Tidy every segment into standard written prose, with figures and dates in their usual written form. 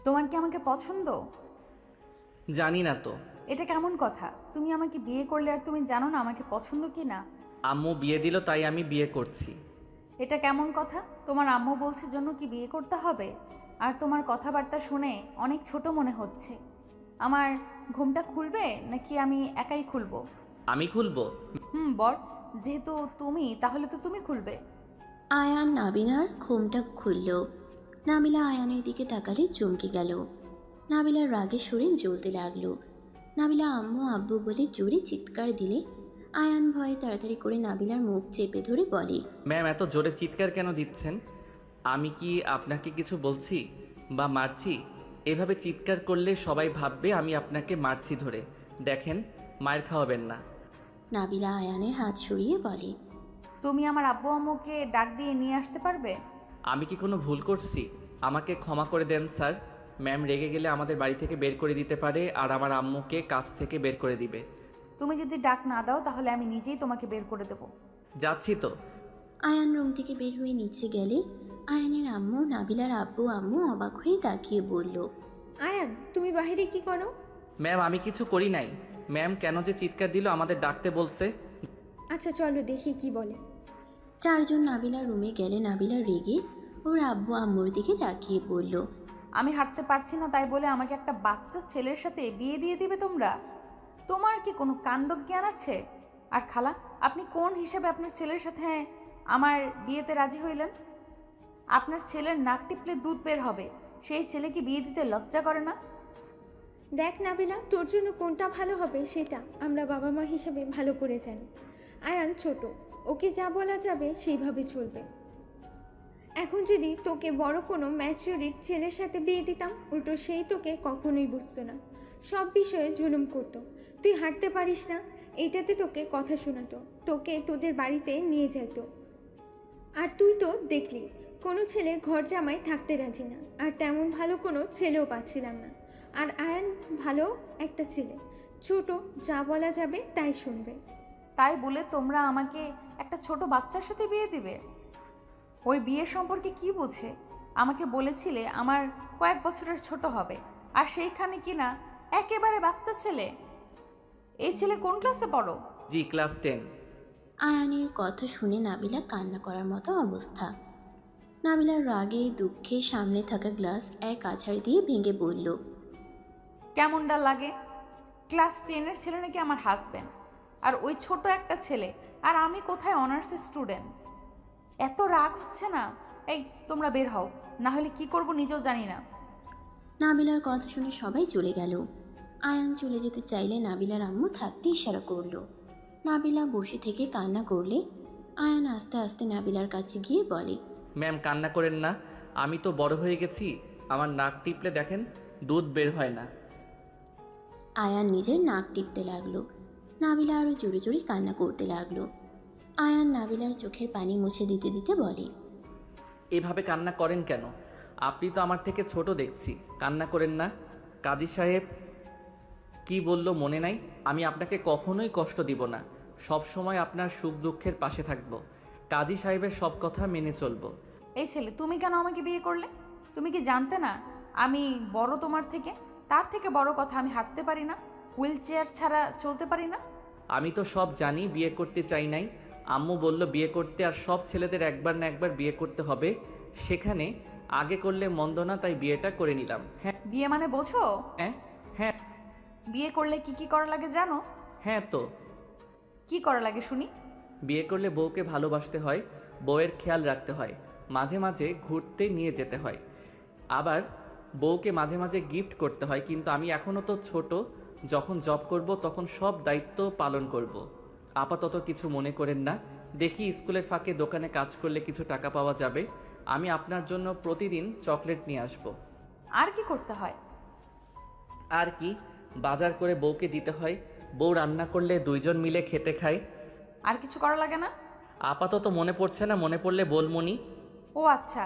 তোমার কি আমাকে পছন্দ? জানি না তো। এটা কেমন কথা? তুমি আমাকে বিয়ে করলে আর তুমি জানো না আমাকে পছন্দ কি না? আম্মু বিয়ে দিল তাই আমি বিয়ে করছি। এটা কেমন কথা? তোমার আম্মু বলছে জন্য কি বিয়ে করতে হবে? আর তোমার কথাবার্তা শুনে অনেক ছোট মনে হচ্ছে। আমার ঘুমটা খুলবে নাকি আমি একাই খুলবো? আমি খুলবো। বর, যেহেতু তুমি, তাহলে তো তুমি খুলবে। আয়ান নাবিলার ঘুমটা খুলল। নাবিলা আয়ানের দিকে তাকালে চমকে গেল। নাবিলার রাগে শরীর জ্বলতে লাগলো। নাবিলা আম্মু আব্বু বলে জোরে চিৎকার দিলে আয়ান ভয়ে তাড়াতাড়ি করে নাবিলার মুখ চেপে ধরে বলে, ম্যাম এত জোরে চিৎকার কেন দিচ্ছেন? আমি কি আপনাকে কিছু বলছি বা মারছি? এভাবে চিৎকার করলে সবাই ভাববে আমি আপনাকে মারছি ধরে। দেখেন, মায়ের খাওয়াবেন না। নাবিলা আয়ানের হাত সরিয়ে বলে, তুমি আমার আব্বু আম্মুকে ডাক দিয়ে নিয়ে আসতে পারবে? আমি কি কোনো ভুল করছি? আমাকে ক্ষমা করে দেন স্যার। ম্যাম রেগে গেলে আমাদের বাড়ি থেকে বের করে দিতে পারে আর আমার আম্মুকে কাজ থেকে বের করে দিবে। তুমি যদি ডাক না দাও তাহলে আমি নিজেই তোমাকে বের করে দেবো। যাচ্ছি তো। আয়ান রুম থেকে বের হয়ে নিচে গেলে আয়ানের আম্মু নাবিলার আব্বু আম্মু অবাক হয়ে তাকিয়ে বলল, আয়ান, তুমি বাহিরে কি করো? ম্যাম আমি কিছু করি নাই। ম্যাম কেন যে চিৎকার দিল আমাদের ডাকতে বলছে। আচ্ছা চলো দেখি কি বলে। চারজন নাবিলার রুমে গেলে নাবিলা রেগে ওর আব্বু আম্মুর দিকে তাকিয়ে বলল, আমি হাঁটতে পারছি না তাই বলে আমাকে একটা বাচ্চা ছেলের সাথে বিয়ে দিয়ে দিবে তোমরা? তোমার কি কোনো কাণ্ডজ্ঞান আছে? আর খালা, আপনি কোন হিসেবে আপনার ছেলের সাথে আমার বিয়েতে রাজি হইলেন? আপনার ছেলের নাক টিপলে দুধ বের হবে, সেই ছেলে কি বিয়ে দিতে লজ্জা করে না? দেখ নাবিলা, তোর জন্য কোনটা ভালো হবে সেটা আমরা বাবা মা হিসেবে ভালো করে জানি। আয়ান ছোট, ওকে যা বলা যাবে সেইভাবে চলবে। এখন যদি তোকে বড় কোনো ম্যাচিউরিট ছেলের সাথে বিয়ে দিতাম, উল্টো সেই তোকে কখনোই বুঝতো না, সব বিষয়ে জুলুম করতো। তুই হাঁটতে পারিস না, এইটাতে তোকে কথা শোনাতো, তোকে তোদের বাড়িতে নিয়ে যেত। আর তুই তো দেখলি কোনো ছেলে ঘর জামাই থাকতে রাজি না, আর তেমন ভালো কোনো ছেলেও পাচ্ছিলাম না। আর আয়ান ভালো একটা ছেলে, ছোট, যা বলা যাবে তাই শুনবে। তাই বলে তোমরা আমাকে একটা ছোট বাচ্চার সাথে বিয়ে দিবে? ওই বিয়ের সম্পর্কে কি বোঝে? আমাকে বলেছিলে আমার কয়েক বছরের ছোট হবে, আর সেইখানে কিনা একেবারে বাচ্চা ছেলে। এই ছেলে কোন ক্লাসে পড়ো? জি ক্লাস 10। আয়ানের কথা শুনে নাবিলা কান্না করার মতো অবস্থা। নাবিলার রাগে দুঃখে সামনে থাকা গ্লাস এক আছাড় দিয়ে ভেঙে বলল, কেমনটা লাগে? ক্লাস 10-এর ছেলে নাকি আমার হাজব্যান্ড, আর ওই ছোট একটা ছেলে, আর আমি কোথায় অনার্সের স্টুডেন্ট। এত রাগ হচ্ছে না? এই তোমরা বের হও, না হলে কি করব নিজেও জানি না। নাবিলার কথা শুনে সবাই চলে গেল। আয়ান চলে যেতে চাইলে নাবিলার আম্মু থাকতে ইশারা করলো। নাবিলা বসে থেকে কান্না করলে আয়ান আস্তে আস্তে নাবিলার কাছে গিয়ে বলে, ম্যাম কান্না করেন না। আমি তো বড় হয়ে গেছি। আমার নাক টিপলে দেখেন দুধ বের হয় না। আয়ান নিজের নাক টিপতে লাগলো। নাবিলা আরও জোরে জোরে কান্না করতে লাগলো। আয়ান নাবিলার চোখের পানি মুছে দিতে দিতে বলে, এভাবে কান্না করেন কেন? আপনি তো আমার থেকে ছোট দেখছি। কান্না করেন না। কাজী সাহেব কি বলল মনে নাই? আমি আপনাকে কখনোই কষ্ট দিব না। সব সময় আপনার সুখ দুঃখের পাশে থাকব। কাজী সাহেবের সব কথা মেনে চলব। এই ছেলে, তুমি কেন আমাকে বিয়ে করলে? তুমি কি জানতে না আমি বড় তোমার থেকে? তার থেকে বড় কথা, আমি হাঁটতে পারি না, হুইল চেয়ার ছাড়া চলতে পারি না। আমি তো সব জানি, বিয়ে করতে চাই নাই। আম্মু বলল বিয়ে করতে, আর সব ছেলেদের একবার না একবার বিয়ে করতে হবে। সেখানে আগে করলে মন্দ না, তাই বিয়েটা করে নিলাম। হ্যাঁ বিয়ে মানে বোঝো? হ্যাঁ হ্যাঁ। বিয়ে করলে কি কি করা লাগে জানো? হ্যাঁ তো। কি করা লাগে শুনি? বিয়ে করলে বউকে ভালোবাসতে হয়, বউয়ের খেয়াল রাখতে হয়, মাঝে মাঝে ঘুরতে নিয়ে যেতে হয়, আবার বউকে মাঝে মাঝে গিফট করতে হয়। কিন্তু আমি এখনও তো ছোট, যখন জব করব তখন সব দায়িত্ব পালন করব। আপাতত কিছু মনে করেন না। দেখি স্কুলের ফাঁকে দোকানে কাজ করলে কিছু টাকা পাওয়া যাবে। আমি আপনার জন্য প্রতিদিন চকলেট নিয়ে আসব। আর কি করতে হয়? আর কি, বাজার করে বউকে দিতে হয়। বউ রান্না করলে দুইজন মিলে খেতে খায়। আর কিছু করা লাগে না? আপাতত মনে পড়ছে না, মনে পড়লে বলমনি। ও আচ্ছা,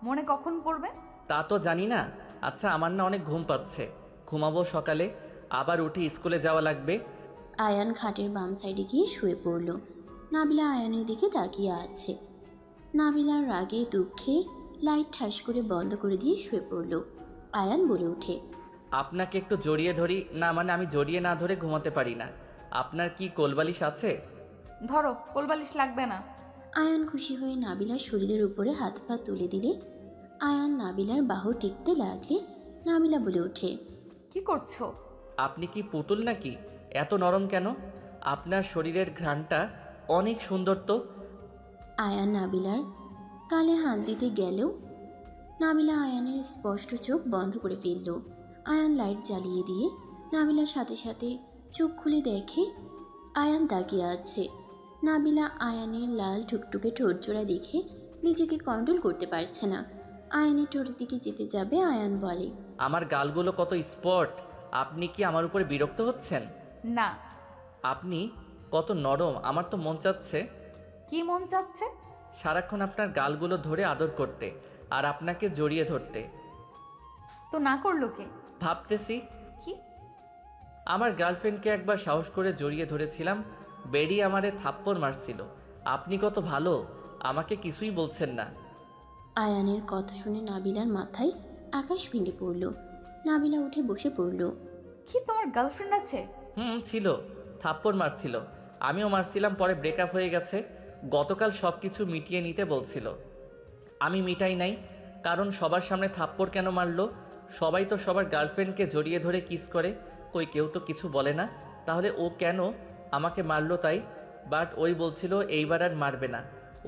মনে কখন পড়বে? তা তো জানি না। আচ্ছা আমার না অনেক ঘুম পাচ্ছে, ঘুমাবো। সকালে আবার উঠে স্কুলে যাওয়া লাগবে। আয়ান খাটের বাম সাইডে গিয়ে শুয়ে পড়ল। নাবিলা আয়ানের দিকে তাকিয়ে আছে। নাবিলার রাগে দুঃখে লাইট ঠাস করে বন্ধ করে দিয়ে শুয়ে পড়ল। আয়ান বলে ওঠে। আপনাকে একটু জড়িয়ে ধরি না, মানে আমি জড়িয়ে না ধরে ঘুমাতে পারি না। আপনার কি কোলবালিশ আছে? ধরো, কোলবালিশ লাগবে না। আয়ান খুশি হয়ে নাবিলার শরীরের উপরে হাত পা তুলে দিলে আয়ান নাবিলার বাহু টিকতে লাগলে নাবিলা বলে ওঠে। কি করছো? আপনি কি পুতুল নাকি? এত নরম কেন? আপনার শরীরের ঘ্রাণটা অনেক সুন্দর তো। আয়ান নাবিলার কালে হাত দিতে গেলেও নাবিলা আয়ানের স্পষ্ট চোখ বন্ধ করে ফেলল। আয়ান লাইট জ্বালিয়ে দিয়ে নাবিলার সাথে সাথে চোখ খুলে দেখে আয়ান তাকিয়ে আছে। নাবিলা আয়ানের লাল টুকটুকে ঠোঁটজোড়া দেখে নিজেকে কন্ট্রোল করতে পারছে না। আয়ানের ঠোঁটের দিকে যেতে যাবে আয়ান বলে, আমার গালগুলো কত স্পট! আপনি কি আমার উপরে বিরক্ত হচ্ছেন? না। আপনি কত নরম, আমার তো মন চাচ্ছে কি মন চাচ্ছে? সারাক্ষণ আপনার গালগুলো ধরে আদর করতে আর আপনাকে জড়িয়ে ধরতে। তো না করলো কে? ভাবতেছি কি? আমার গার্লফ্রেন্ডকে একবার সাহস করে জড়িয়ে ধরেছিলাম, বেডি আমারে থাপ্পড় মারছিল। আপনি কত ভালো, আমাকে কিছুই বলছেন না। আয়ানের কথা শুনে নাবিলার মাথায় আকাশ ভেঙে পড়ল। নাবিলা উঠে বসে পড়ল। কি, তোমার গার্লফ্রেন্ড আছে? ছিল, থাপ্পড় মারছিল, আমিও মারছিলাম, পরে ব্রেকআপ হয়ে গেছে। গতকাল সব কিছু মিটিয়ে নিতে বলছিল, আমি মিটাই নাই। কারণ সবার সামনে থাপ্পড় কেন মারলো? সবাই তো সবার গার্লফ্রেন্ডকে জড়িয়ে ধরে কিস করে, কই কেউ তো কিছু বলে না। তাহলে ও কেন আমাকে মারলো তাই? বাট ওই বলছিল এইবার আর মারবে না,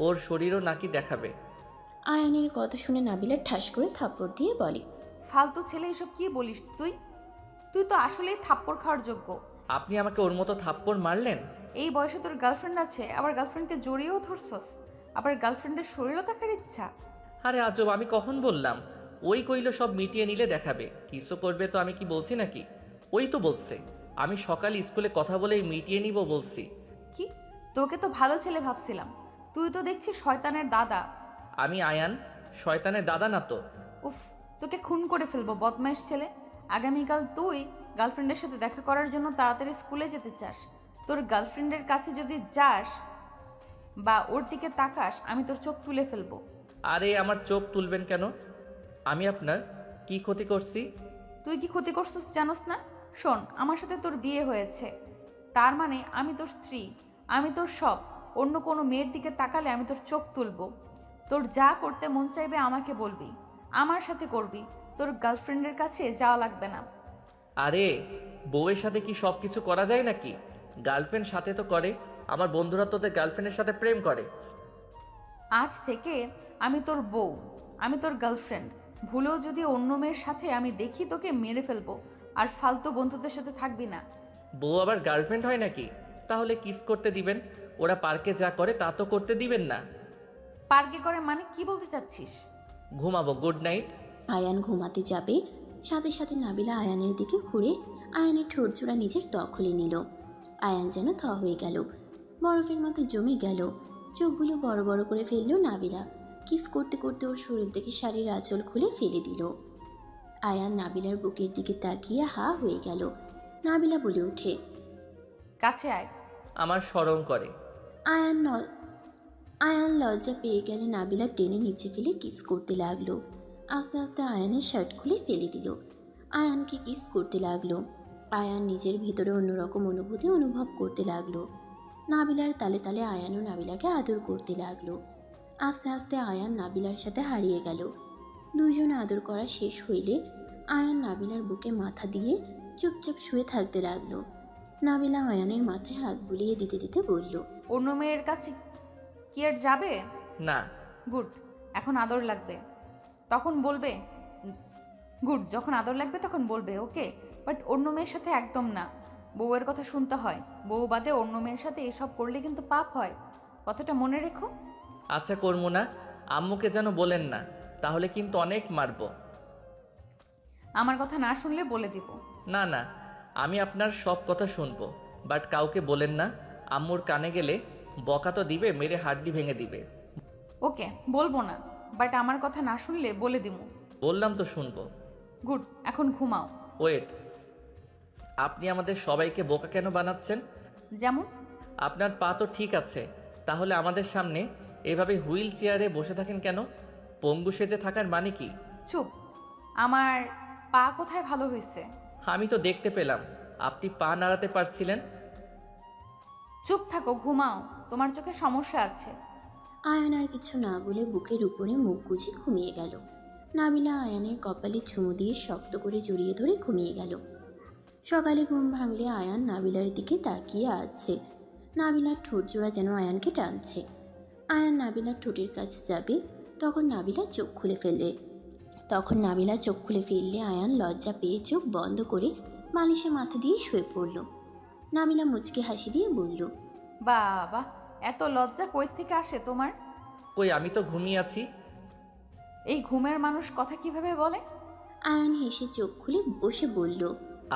ওর শরীরও নাকি দেখাবে। আয়ানের কথা শুনে নাবিলা ঠাস করে থাপ্পড় দিয়ে বলে, ফালতু ছেলে, এসব কি বলিস তুই? তুই তো আসলেই থাপ্পড় খাওয়ার যোগ্য। আপনি আমাকে ওর মতো থাপ্পড় মারলেন? এই বয়সে তোর গার্লফ্রেন্ড আছে, আবার গার্লফ্রেন্ডকে জড়িয়েও ধরছস, আবার গার্লফ্রেন্ডের শরীরও দেখার ইচ্ছা। আরে আজব, আমি কখন বললাম? ওই কইলো সব মিটিয়ে নিলে দেখাবে, কিছু করবে তো আমি কি বলছি নাকি? ওই তো বলছে আমি সকালে স্কুলে কথা বলেই মিটিয়ে নিব বলছি। কি? তোকে তো ভালো ছেলে ভাবছিলাম, তুই তো দেখছি শয়তানের দাদা। আমি আয়ান শয়তানের দাদা না তো। উফ, তোকে খুন করে ফেলবো বদমাইশ ছেলে। আগামীকাল তুই গার্লফ্রেন্ডের সাথে দেখা করার জন্য তাড়াতাড়ি স্কুলে যেতে চাস। তোর গার্লফ্রেন্ডের কাছে যদি যাস বা ওর দিকে তাকাস, আমি তোর চোখ তুলে ফেলবো। আরে আমার চোখ তুলবেন কেন? আমি আপনার কি ক্ষতি করছি? তুই কি ক্ষতি করছিস জানোস না? শোন, আমার সাথে তোর বিয়ে হয়েছে, তার মানে আমি তোর স্ত্রী, আমি তোর সব। অন্য কোনো মেয়ের দিকে তাকালে আমি তোর চোখ তুলবো। তোর যা করতে মন চাইবে আমাকে বলবি, আমার সাথে করবি, তোর গার্লফ্রেন্ডের কাছে যাওয়া লাগবে না। আরে বউয়ের সাথে কি সব কিছু করা যায় নাকি? গার্লফ্রেন্ড সাথে তো করে, আমার বন্ধুরা তোদের গার্লফ্রেন্ডের সাথে প্রেম করে। আজ থেকে আমি তোর বউ, আমি তোর গার্লফ্রেন্ড। ভুলেও যদি অন্য মেয়ের সাথে আমি দেখি, তোকে মেরে ফেলবো। আর ফালতু বন্ধুদের সাথে থাকবি না। বউ আবার গার্লফ্রেন্ড হয় নাকি? তাহলে কিস করতে দিবেন? ওরা পার্কে যা করে তা তো করতে দিবেন না। পার্কে করে মানে কি বলতে চাচ্ছিস? ঘুমাবো, গুড নাইট। আয়ান ঘুমাতে যাবে, সাথে সাথে নাবিলা আয়ানের দিকে ঘুরে আয়ানের ঠোঁটজোড়া নিজের দখলে নিল। আয়ান যেন থ হয়ে গেল, বরফের মতো জমে গেল। চোখগুলো বড় বড় করে ফেলল নাবিলা। কিস করতে করতে ওর শরীর থেকে শাড়ির আঁচল খুলে ফেলে দিল। আয়ান নাবিলার বুকের দিকে তাকিয়ে হা হয়ে গেল। নাবিলা বলে ওঠে, কাছে আয়। আমার শরম করে। আয়ান লজ্জা পেয়ে গেলে নাবিলা টেনে নিচে ফেলে কিস করতে লাগলো। আস্তে আস্তে আয়ানের শার্ট খুলে ফেলে দিল। আয়ানকে কিস করতে লাগলো। আয়ান নিজের ভিতরে অন্যরকম অনুভূতি অনুভব করতে লাগলো। নাবিলার তালে তালে আয়ানও নাবিলাকে আদর করতে লাগলো। আস্তে আস্তে আয়ান নাবিলার সাথে হারিয়ে গেল। দুইজন আদর করা শেষ হইলে আয়ান নাবিলার বুকে মাথা দিয়ে চুপচাপ শুয়ে থাকতে লাগলো। নাবিলা আয়ানের মাথায় হাত বুলিয়ে দিতে দিতে বলল, অন্য মেয়ের কাছে কি আর যাবে? না। গুড, এখন আদর লাগবে তখন বলবে। গুড, যখন আদর লাগবে তখন বলবে, ওকে? বাট অন্য মেয়ের সাথে একদম না। বউয়ের কথা শুনতে হয়, বউ বাদে অন্য মেয়ের সাথে এসব করলে কিন্তু পাপ হয়, কথাটা মনে রেখো। আচ্ছা করবো না, আম্মুকে যেন বলেন না, তাহলে কিন্তু অনেক মারবো। আমার কথা না শুনলে বলে দিব। না না, আমি আপনার সব কথা শুনবো, বাট কাউকে বলেন না। আম্মুর কানে গেলে বকা তো দিবে, মেরে হাড্ডি ভেঙে দিবে। ওকে, বলবো না, বাট আমার কথা না শুনলে বলে দিব। বললাম তো শুনবো। গুড, এখন ঘুমাও। ওয়েট, আপনি আমাদের সবাইকে বোকা কেন বানাচ্ছেন? যেমন? আপনার পা তো ঠিক আছে, তাহলে আমাদের সামনে এভাবে হুইল চেয়ারে বসে থাকেন কেন? পঙ্গু সেজে থাকার মানে কি? চুপ। আমার পা কোথায় ভালো হয়েছে? আমি তো দেখতে পেলাম আপনি পা নাড়াতে পারছিলেন। চুপ থাকো, ঘুমাও, তোমার চোখে সমস্যা আছে। আয়ান আর কিছু না বলে বুকের উপরে মুখ গুজে ঘুমিয়ে গেল। নাবিলা আয়ানের কপালে চুমু দিয়ে শক্ত করে জড়িয়ে ধরে ঘুমিয়ে গেল। সকালে ঘুম ভাঙলে আয়ান নাবিলার দিকে তাকিয়ে আছে। নাবিলার ঠোঁট জোড়া যেন আয়ানকে টানছে। আয়ান নাবিলার ঠোঁটের কাছে যাবে, তখন নাবিলা চোখ খুলে ফেললে আয়ান লজ্জা পেয়ে চোখ বন্ধ করে বালিশে মাথা দিয়ে শুয়ে পড়ল। নাবিলা মুচকে হাসি দিয়ে বলল, বাবা, এত লজ্জা কই থেকে আসে তোমার? কই, আমি তো ঘুমিয়ে আছি। এই ঘুমের মানুষ কথা কিভাবে বলে? আয়ান হেসে চোখ খুলে বসে বলল,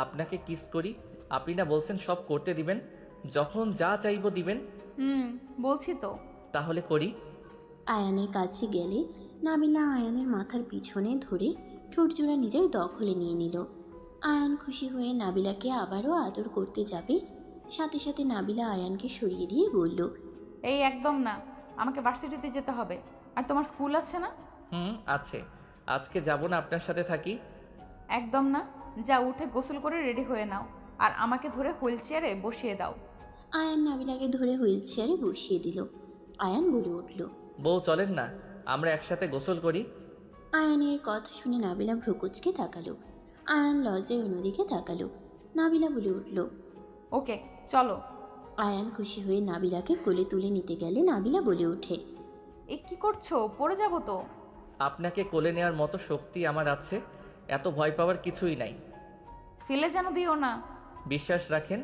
আপনাকে কিস করি, আপনি না বলছেন সব করতে দিবেন, যখন যা চাইবো দিবেন। বলছি তো। তাহলে করি। আয়ানের কাছে গেলে নাবিলা আয়ানের মাথার পিছনে ধরে ঠোঁটজোড়া নিজের দখলে নিয়ে নিল। আয়ান খুশি হয়ে নাবিলাকে আবারও আদর করতে যাবে, সাথে সাথে নাবিলা আয়ানকে সরিয়ে দিয়ে বলল, এই একদম না, আমাকে ভার্সিটিতে যেতে হবে। আর তোমার স্কুল আছে না? আছে। আজকে যাব না, আপনার সাথে থাকি। একদম না, যা উঠে গোসল করে রেডি হয়ে নাও, আর আমাকে ধরে হুইল চেয়ারে বসিয়ে দাও। আয়ান নাবিলাকে ধরে হুইল চেয়ারে বসিয়ে দিল। আয়ান বলে উঠল, বউ চলেন না, আমরা একসাথে গোসল করি। আয়ানের কথা শুনে নাবিলা ভ্রুকুচকে তাকালো। আয়ান লজ্জায় অন্যদিকে তাকালো। নাবিলা বলে উঠল, ওকে চলো। আয়ান খুশি হয়ে নাবিলাকে কোলে তুলে নিতে গেলে নাবিলা বলে ওঠে, এ কি করছো? পড়ে যাবো তো। আপনাকে কোলে নেওয়ার মতো শক্তি আমার আছে, এত ভয় পাওয়ার কিছুই নাই। ফেলে যেন দিও না। বিশ্বাস রাখেন।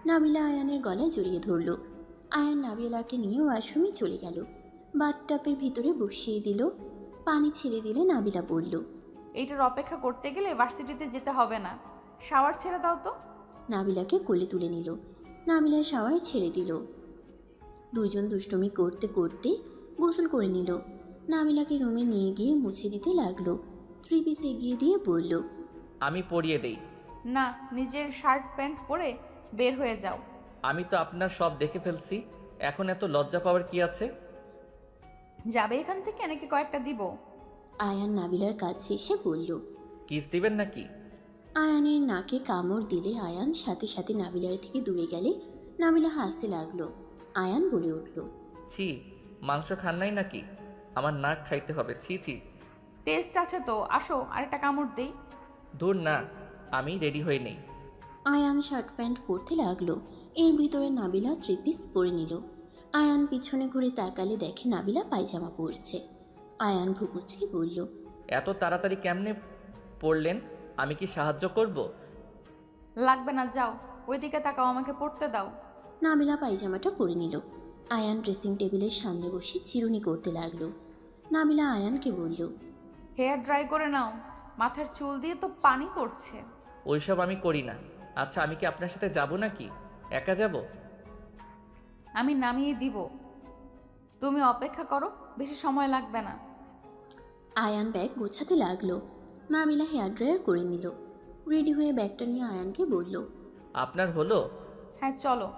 নাবিলা আয়ানের গলায় জড়িয়ে ধরল। আয়ান নাবিলাকে নিয়ে ওয়াশরুমে চলে গেল। বাথটাবের ভিতরে বসিয়ে দিল। পানি ছেড়ে দিলে নাবিলা বলল, এইটার অপেক্ষা করতে গেলে ভার্সিটিতে যেতে হবে না, শাওয়ার ছেড়ে দাও তো। নাবিলাকে কোলে তুলে নিল। নাবিলা শাওয়ার ছেড়ে দিল। দুইজন দুষ্টুমি করতে করতে গোসল করে নিল। নাবিলাকে রুমে নিয়ে গিয়ে মুছে দিতে লাগলো। 3 পিস এগিয়ে দিয়ে বলল, আমি পরিয়ে দেই। না, নিজের শার্ট প্যান্ট পরে বের হয়ে যাও। আমি তো আপনার সব দেখে ফেলছি, এখন এত লজ্জা পাওয়ার কি আছে? যাবে এখান থেকে নাকি কয়েকটা দিব? আয়ান নাবিলার কাছে এসে বলল। কিস দিবেন নাকি? আয়ানের নাকে কামড় দিলে আয়ান সাথে সাথে নাবিলার থেকে দূরে গেলে নাবিলা হাসতে লাগলো। আয়ান বলে উঠল, ছি, মাংস খান নাই নাকি? আমার নাক খাইতে হবে, ছি ছি। টেস্ট আছে তো, আসো আরেকটা কামড় দেই। দূর না, আমি রেডি হয়ে নেই। আয়ান শার্ট প্যান্ট পরতে লাগলো। এর ভিতরে নাবিলা 3 পিস পরে নিল। আয়ান পিছনে ঘুরে তাকালে দেখে নাবিলা পায়জামা পরছে। আয়ান ভ্রুকুচকে বলল, এত তাড়াতাড়ি কেমনে পড়লেন? আমি কি সাহায্য করব? লাগবে না, যাও ওইদিকে তাকাও, আমাকে পড়তে দাও। নাবিলা পায়জামাটা পরে নিল। আয়ান ড্রেসিং টেবিলের সামনে বসে চিরুনি করতে লাগলো। নাবিলা আয়ানকে বলল, হেয়ার ড্রাই করে নাও, মাথার চুল দিয়ে তো পানি পড়ছে। ওইসব আমি করি না। আচ্ছা, আমি কি আপনার সাথে যাব নাকি? একা যাব? আমি নামিয়ে দিব, তুমি অপেক্ষা করো, বেশি সময় লাগবে না। আয়ান ব্যাগ গোছাতে লাগলো। নাবিলা হেয়ার ড্রায়ার করে নিল। রেডি হয়ে ব্যাগটা নিয়ে আয়ানকে বলল, আপনার হলো? হ্যাঁ চলো।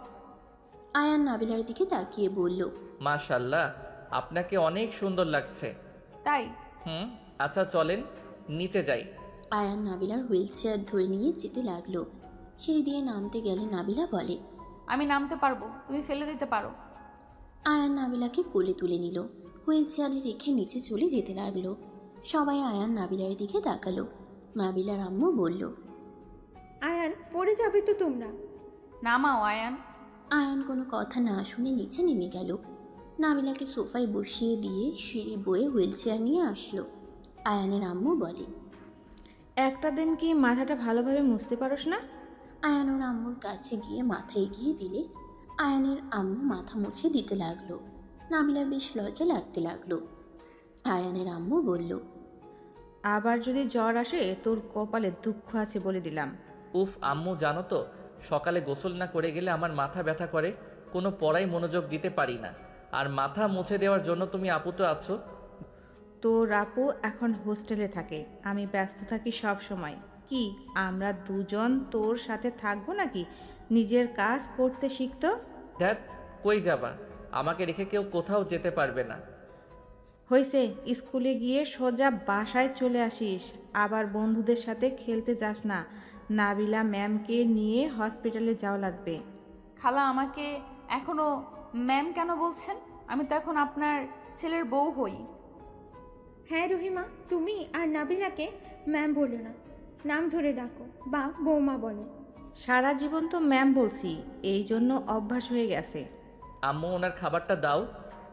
আয়ান নাবিলার দিকে তাকিয়ে বলল, মাশাল্লাহ, আপনাকে অনেক সুন্দর লাগছে। তাই? আচ্ছা চলেন, নিচে যাই। আয়ান নাবিলার হুইল চেয়ার ধরে নিয়ে যেতে লাগলো। সিঁড়ি দিয়ে নামতে গেলে নাবিলা বলে, আমি নামতে পারবো, তুমি ফেলে দিতে পারো। আয়ান নাবিলাকে কোলে তুলে নিল। হুইল চেয়ারে রেখে নিচে চলে যেতে লাগলো। সবাই আয়ান নাবিলার দিকে তাকালো। নাবিলার আম্মু বলল, আয়ান পড়ে যাবে তো তোমরা। নামাও আয়ান। আয়ান কোনো কথা না শুনে নিচে নেমে গেল। নাবিলাকে সোফায় বসিয়ে দিয়ে সিঁড়ি বয়ে হুইল চেয়ার নিয়ে আসলো। আয়ানের আম্মু বলে, একটা দিন কি মাথাটা ভালোভাবে মুছতে পারোস না? আয়ান ওর আম্মুর কাছে গিয়ে মাথা এগিয়ে দিলে আয়ানের আম্মু মাথা মুছে দিতে লাগলো। নাবিলার বেশ লজ্জা লাগতে লাগলো। আয়ানের আম্মু বলল, আবার যদি জ্বর আসে তোর কপালে দুঃখ আছে বলে দিলাম। উফ আম্মু, জানো তো সকালে গোসল না করে গেলে আমার মাথা ব্যথা করে, কোনো পড়াই মনোযোগ দিতে পারি না। আর মাথা মুছে দেওয়ার জন্য তুমি আপু তো আছো। তোর আপু এখন হোস্টেলে থাকে, আমি ব্যস্ত থাকি সব সময়। কি আমরা দুজন তোর সাথে থাকবো নাকি? নিজের কাজ করতে শিখতো। ধ্যাত, কই যাবা? আমাকে রেখে কেউ কোথাও যেতে পারবে না। হয়েছে, স্কুলে গিয়ে সোজা বাসায় চলে আসিস, আবার বন্ধুদের সাথে খেলতে যাস না। নাবিলা ম্যামকে নিয়ে হসপিটালে যাওয়া লাগবে। খালা আমাকে এখনো ম্যাম কেন বলছেন? আমি তো এখন আপনার ছেলের বউ হই। হ্যাঁ রহিমা, তুমি আর নাবিলাকে ম্যাম বলো না, নাম ধরে ডাকো বা বৌমা বলো। সারা জীবন তো ম্যাম বলছি, এই জন্য অভ্যাস হয়ে গেছে। আম্মু ওনার খাবারটা দাও,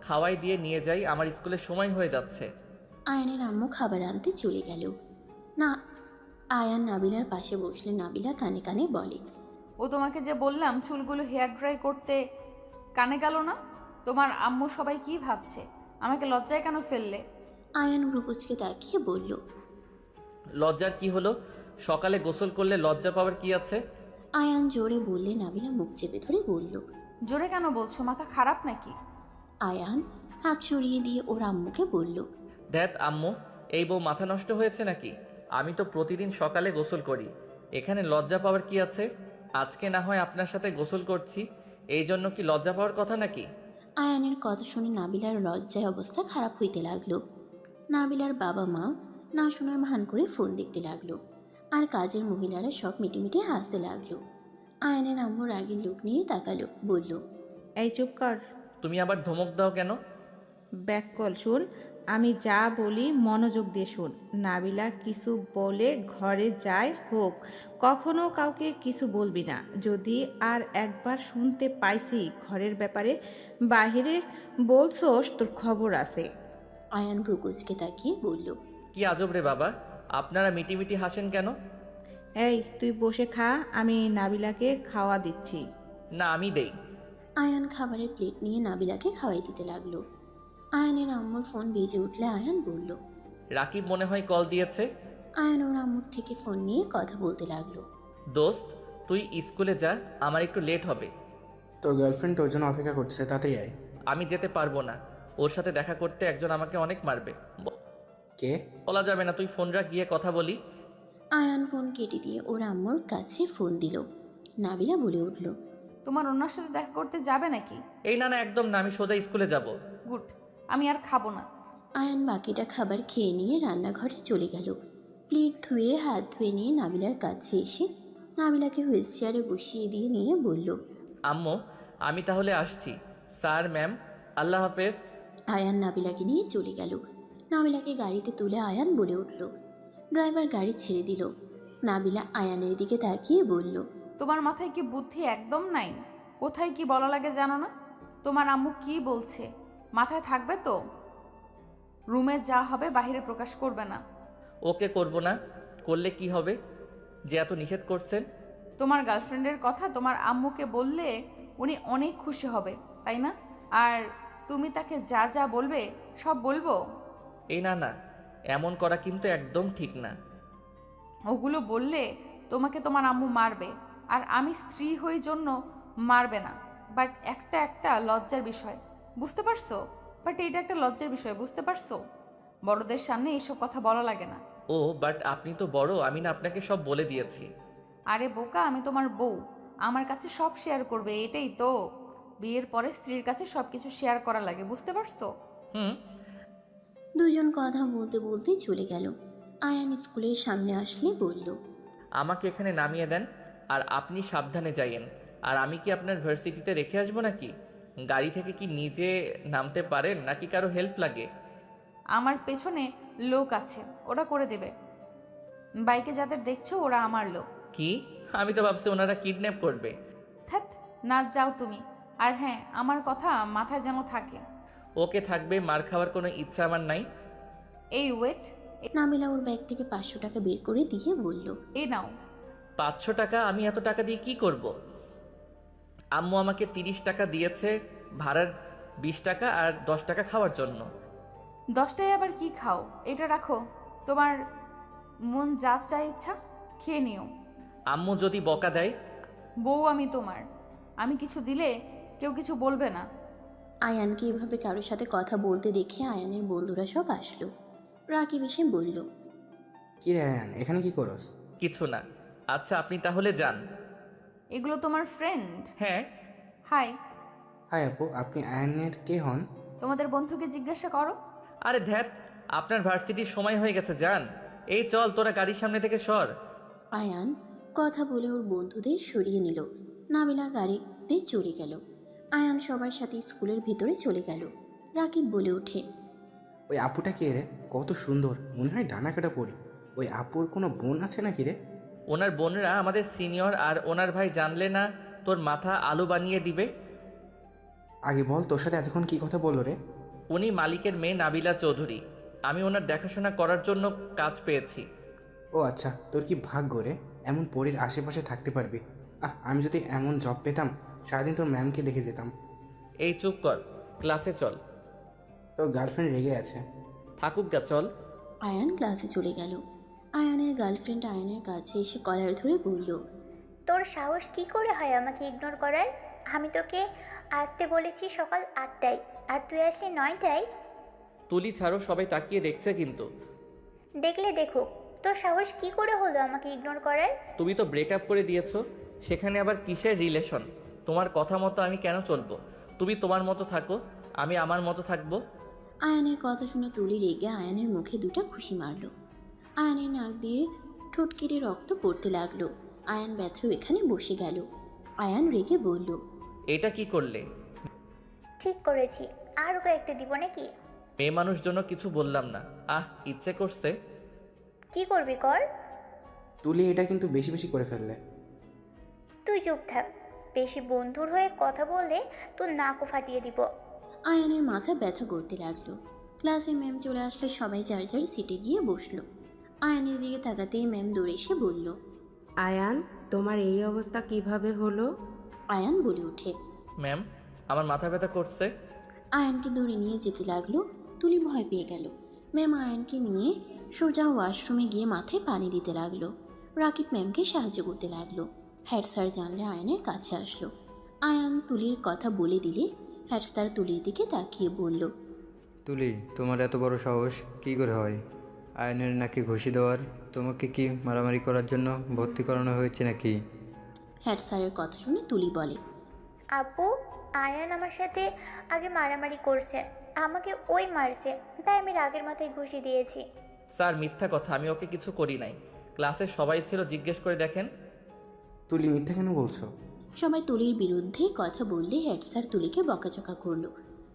খাওয়াই দিয়ে নিয়ে যাই, আমার স্কুলের সময় হয়ে যাচ্ছে। আয়ানের আম্মু খাবার আনতে চলে গেল। না, আয়ান নাবিলার পাশে বসলে নাবিলা কানে কানে বলে, ও তোমাকে যে বললাম চুলগুলো হেয়ার ড্রাই করতে, কানে গেল না? তোমার আম্মু সবাই কি ভাবছে? আমাকে লজ্জায় কেন ফেললে? আয়ান ভ্রুকুচকে তাকিয়ে বলল, লজ্জার কি হলো? সকালে গোসল করলে লজ্জা পাওয়ার কি আছে? আয়ান জোরে বললে নাবিলা মুখ চেপে ধরে বলল। জোরে কেন বলছো? মাথা খারাপ নাকি? আয়ান হাত সরিয়ে দিয়ে ওর আম্মুকে বলল, ধ্যাত আম্মু, এই বউ মাথা নষ্ট হয়েছে নাকি? আমি তো প্রতিদিন সকালে গোসল করি, এখানে লজ্জা পাওয়ার কি আছে? আজকে না হয় আপনার সাথে গোসল করছি, এই জন্য কি লজ্জা পাওয়ার কথা নাকি? আয়ানের কথা শুনে নাবিলার লজ্জায় অবস্থা খারাপ হইতে লাগলো। নাবিলার বাবা মা না শোনার ভান করে ফোন দেখতে লাগলো, আর কাজের মহিলারা সব মিটিমিটি হাসতে লাগলো। আয়ানের আম্মু রাগের লোক নিয়ে তাকালো, বলল, এই চুপ কর, তুমি আবার ধমক দাও কেন? ব্যাক কল শুন, আমি যা বলি মনোযোগ দিয়ে শুন। নাবিলা কিছু বলে ঘরে যায় হোক, কখনো কাউকে কিছু বলবি না। যদি আর একবার শুনতে পাইছি ঘরের ব্যাপারে বাহিরে বলছোস, তোর খবর আছে। আয়ান ভ্রুকুচকে তাকিয়ে বলল, কি আজব রে বাবা, আপনারা মিটিমিটি হাসেন কেন? এই তুই বসে খা, আমি নাবিলাকে খাওয়া দিচ্ছি। না, আমি দেই। আয়ান খাবারের প্লেট নিয়ে নাবিলাকে খাওয়াই দিতে লাগলো। আয়ানের আম্মুর ফোন বেজে উঠলে আয়ান বলল, রাকিব মনে হয় কল দিয়েছে। আয়ান ওর আম্মুর থেকে ফোন নিয়ে কথা বলতে লাগলো। দোস্ত, তুই স্কুলে যা, আমার একটু লেট হবে। তোর গার্লফ্রেন্ড তোর জন্য অপেক্ষা করছে, তাতেই আয়। আমি যেতে পারবো না, ওর সাথে দেখা করতে একজন আমাকে অনেক মারবে। কে? বলা যাবে না, তুই ফোন রাখ, গিয়ে কথা বলি। আয়ান ফোন কেটে দিয়ে ওর আম্মুর কাছে ফোন দিল। নাবিলা বলে উঠল, তোমার ওনার সাথে দেখা করতে যাবে নাকি? এই না না, একদম না, আমি সোজা স্কুলে যাব। গুড, আমি আর খাবো না। আয়ান বাকিটা খাবার খেয়ে নিয়ে রান্নাঘরে চলে গেল। প্লেট ধুয়ে হাত ধুয়ে নিয়ে নাবিলার কাছে এসে নাবিলাকে হুইল চেয়ারে বসিয়ে দিয়ে নিয়ে বলল, আম্মু, আমি তাহলে আসছি। স্যার, ম্যাম, আল্লাহ হাফেজ। আয়ান নাবিলাকে নিয়ে চলে গেল। নাবিলাকে গাড়িতে তুলে আয়ান বলে উঠল। ড্রাইভার গাড়ি ছেড়ে দিল। নাবিলা আয়ানের দিকে তাকিয়ে বলল, তোমার মাথায় কি বুদ্ধি একদম নাই? কোথায় কি বলা লাগে জানো না? তোমার আম্মু কি বলছে মাথায় থাকবে তো? রুমে যা হবে বাইরে প্রকাশ করবে না। ওকে করব না, করলে কি হবে যে এত নিষেধ করছেন? তোমার গার্লফ্রেন্ডের কথা তোমার আম্মুকে বললে উনি অনেক খুশি হবে, তাই না? আর তুমি তাকে যা যা বলবে সব বলবো? এই না না, এমন করা কিন্তু একদম ঠিক না। ওগুলো বললে তোমাকে তোমার আম্মু মারবে, আর আমি স্ত্রী হই জন্য মারবে না। বাট একটা একটা লজ্জার বিষয়, বুঝতে পারছো? বাট এটা একটা লজ্জার বিষয়, বুঝতে পারছো? বড়দের সামনে এইসব কথা বলা লাগে না। ও বাট আপনি তো বড়, আমি না আপনাকে সব বলে দিয়েছি। আরে বোকা, আমি তোমার বউ, আমার কাছে সব শেয়ার করবে, এটাই তো। বিয়ের পরে স্ত্রীর কাছে সব কিছু শেয়ার করা লাগে, বুঝতে পারছো? হুম। দুজন কথা বলতে বলতে চলে গেল। আয়ান স্কুলের সামনে আসলে বলল, আমাকে এখানে নামিয়ে দেন, আর আপনি সাবধানে যাইয়েন। আর আমি কি আপনার ভার্সিটিতে রেখে আসবো নাকি? গাড়ি থেকে কি নিজে নামতে পারেন নাকি কারো হেল্প লাগে? আমার পেছনে লোক আছে, ওরা করে দেবে। বাইকে যাদের দেখছো ওরা আমার লোক। কি? আমি তো ভাবছি ওনারা কিডন্যাপ করবে। থ্যাত, না যাও তুমি। আর হ্যাঁ, আমার কথা মাথায় যেন থাকে। ওকে থাকবে, মার খাওয়ার কোনো ইচ্ছা আমার নাই। এই ওয়েট, নাবিলা ওর ব্যাগ থেকে 500 টাকা বের করে দিয়ে বলল, এই নাও। 500 টাকা? আমি এত টাকা দিয়ে কি করব? আম্মু আমাকে 30 টাকা দিয়েছে ভাড়ার, 20 টাকা আর 10 টাকা খাওয়ার জন্য। 10টায় আবার কি খাও? এটা রাখো, তোমার মন যা চায় ইচ্ছা খেয়ে নিও। আম্মু যদি বকা দেয়? বউ আমি তোমার, আমি কিছু দিলে কেউ কিছু বলবে না। আয়ানকে এভাবে কারোর সাথে কথা বলতে দেখে আয়ানের বন্ধুরা সব আসলো। রাকিব এসে বলল, কি রে আয়ান, এখানে কি করস? কিছু না। আচ্ছা, আপনি তাহলে যান। এগুলো তোমার ফ্রেন্ড? হ্যাঁ। হাই। হাই আপু, আপনি আয়ানের কে হন? তোমাদের বন্ধুকে জিজ্ঞাসা করো। আরে ধ্যাত, আপনার ভার্সিটির সময় হয়ে গেছে, যান। এই চল, তোরা গাড়ির সামনে থেকে সর। আয়ান কথা বলে ওর বন্ধুদের সরিয়ে নিল। নাবিলা গাড়িতে চড়ে গেল। আয়ান সবার সাথে স্কুলের ভিতরে চলে গেল। রাকিব বলে ওঠে, ওই আপুটা কে রে? কত সুন্দর, মনে হয় ডানা কাটা পড়ি। ওই আপুর কোনো বোন আছে নাকি রে? ওনার বোনরা আমাদের সিনিয়র, আর ওনার ভাই জানলে না তোর মাথা আলু বানিয়ে দিবে। আগে বল, তোর সাথে এতক্ষণ কি কথা বললো রে? উনি মালিকের মেয়ে নাবিলা চৌধুরী। আমি ওনার দেখাশোনা করার জন্য কাজ পেয়েছি। ও আচ্ছা, তোর কি ভাগ্য রে, এমন পরীর আশেপাশে থাকতে পারবি। আমি যদি এমন জব পেতাম, সারাদিন তোর ম্যামকে দেখে যেতাম। এই চুপ কর, ক্লাসে চল। তোর গার্লফ্রেন্ড রেগে আছে। থাকুক গা, চল। আয়ান ক্লাসে চলে গেল। আয়ানের গার্লফ্রেন্ড আয়ানের কাছে এসে কলার ধরে বলল, তোর সাহস কি করে হয় আমাকে ইগনোর করার? আমি তোকে আসতে বলেছি সকাল 8টায়, আর তুই আসলি 9টায়। তুলি ছাড়ো, সবাই তাকিয়ে দেখছে কিন্তু। দেখলে দেখুক, তোর সাহস কি করে হলো আমাকে ইগনোর করার? তুমি তো ব্রেকআপ করে দিয়েছো, সেখানে আবার কিসের রিলেশন? তোমার কথা মতো আমি কেন চলবো? তুমি তোমার মতো থাকো, আমি আমার মতো থাকবো। আয়ানের কথা শুনে তুলি রেগে আয়ানের মুখে দুটো খুশি মারল। আয়ানের নাক দিয়ে ঠোঁট কেটে রক্ত পড়তে লাগলো। আয়ান ব্যথাও এখানে বসে গেল। আয়ান রেগে বলল, এটা কি করলে? ঠিক করেছি, আর কয়েকটা দিব নাকি? মেয়ে মানুষ জন্য কিছু বললাম না। ইচ্ছে করছে। কি করবি কর। তুলি এটা কিন্তু বেশি বেশি করে ফেললে। তুই চুপ থাক, বেশি বন্ধুর হয়ে কথা বললে তোর নাকও ফাটিয়ে দিব। আয়ানের মাথা ব্যথা করতে লাগলো। ক্লাসে ম্যাম চলে আসলে সবাই যার যার সিটে গিয়ে বসলো। আয়ানের দিকে তাকাতেই ম্যাম দৌড়ে এসে বলল, আয়ান, তোমার এই অবস্থা কিভাবে হলো? আয়ান বলে ওঠে, ম্যাম, আমার মাথা ব্যথা করছে। আয়ানকে ধরে নিয়ে যেতে লাগলো। তুলি ভয় পেয়ে গেল। ম্যাম আয়ানকে নিয়ে সোজা ওয়াশরুমে গিয়ে মাথায় পানি দিতে লাগলো। রাকিব ম্যামকে সাহায্য করতে লাগলো। হেড স্যার জানলে আয়ানের কাছে আসলো। আয়ান তুলির কথা বলে দিলে হেড স্যার তুলির দিকে তাকিয়ে বলল, তুলি, তোমার এত বড় সাহস কী করে হয়? আয়নের নাকি ঘুষি দেওয়ার? তোমাকে কি মারামারি করার জন্য ভর্তি করানো হয়েছে নাকি? হেড স্যারের কথা শুনে তুলি বলে, আপু, আয়ান আমার সাথে আগে মারামারি করছে, আমাকে ওই মারছে, তাই আমি রাগের মাথায় ঘুষি দিয়েছি। স্যার মিথ্যা কথা, আমি ওকে কিছু করি নাই। ক্লাসের সবাই ছিল, জিজ্ঞেস করে দেখেন। তুলি মিথ্যা কেন বলছো? সবাই তুলির বিরুদ্ধে কথা বললে হেড স্যার তুলিকে বকাঝকা করলো।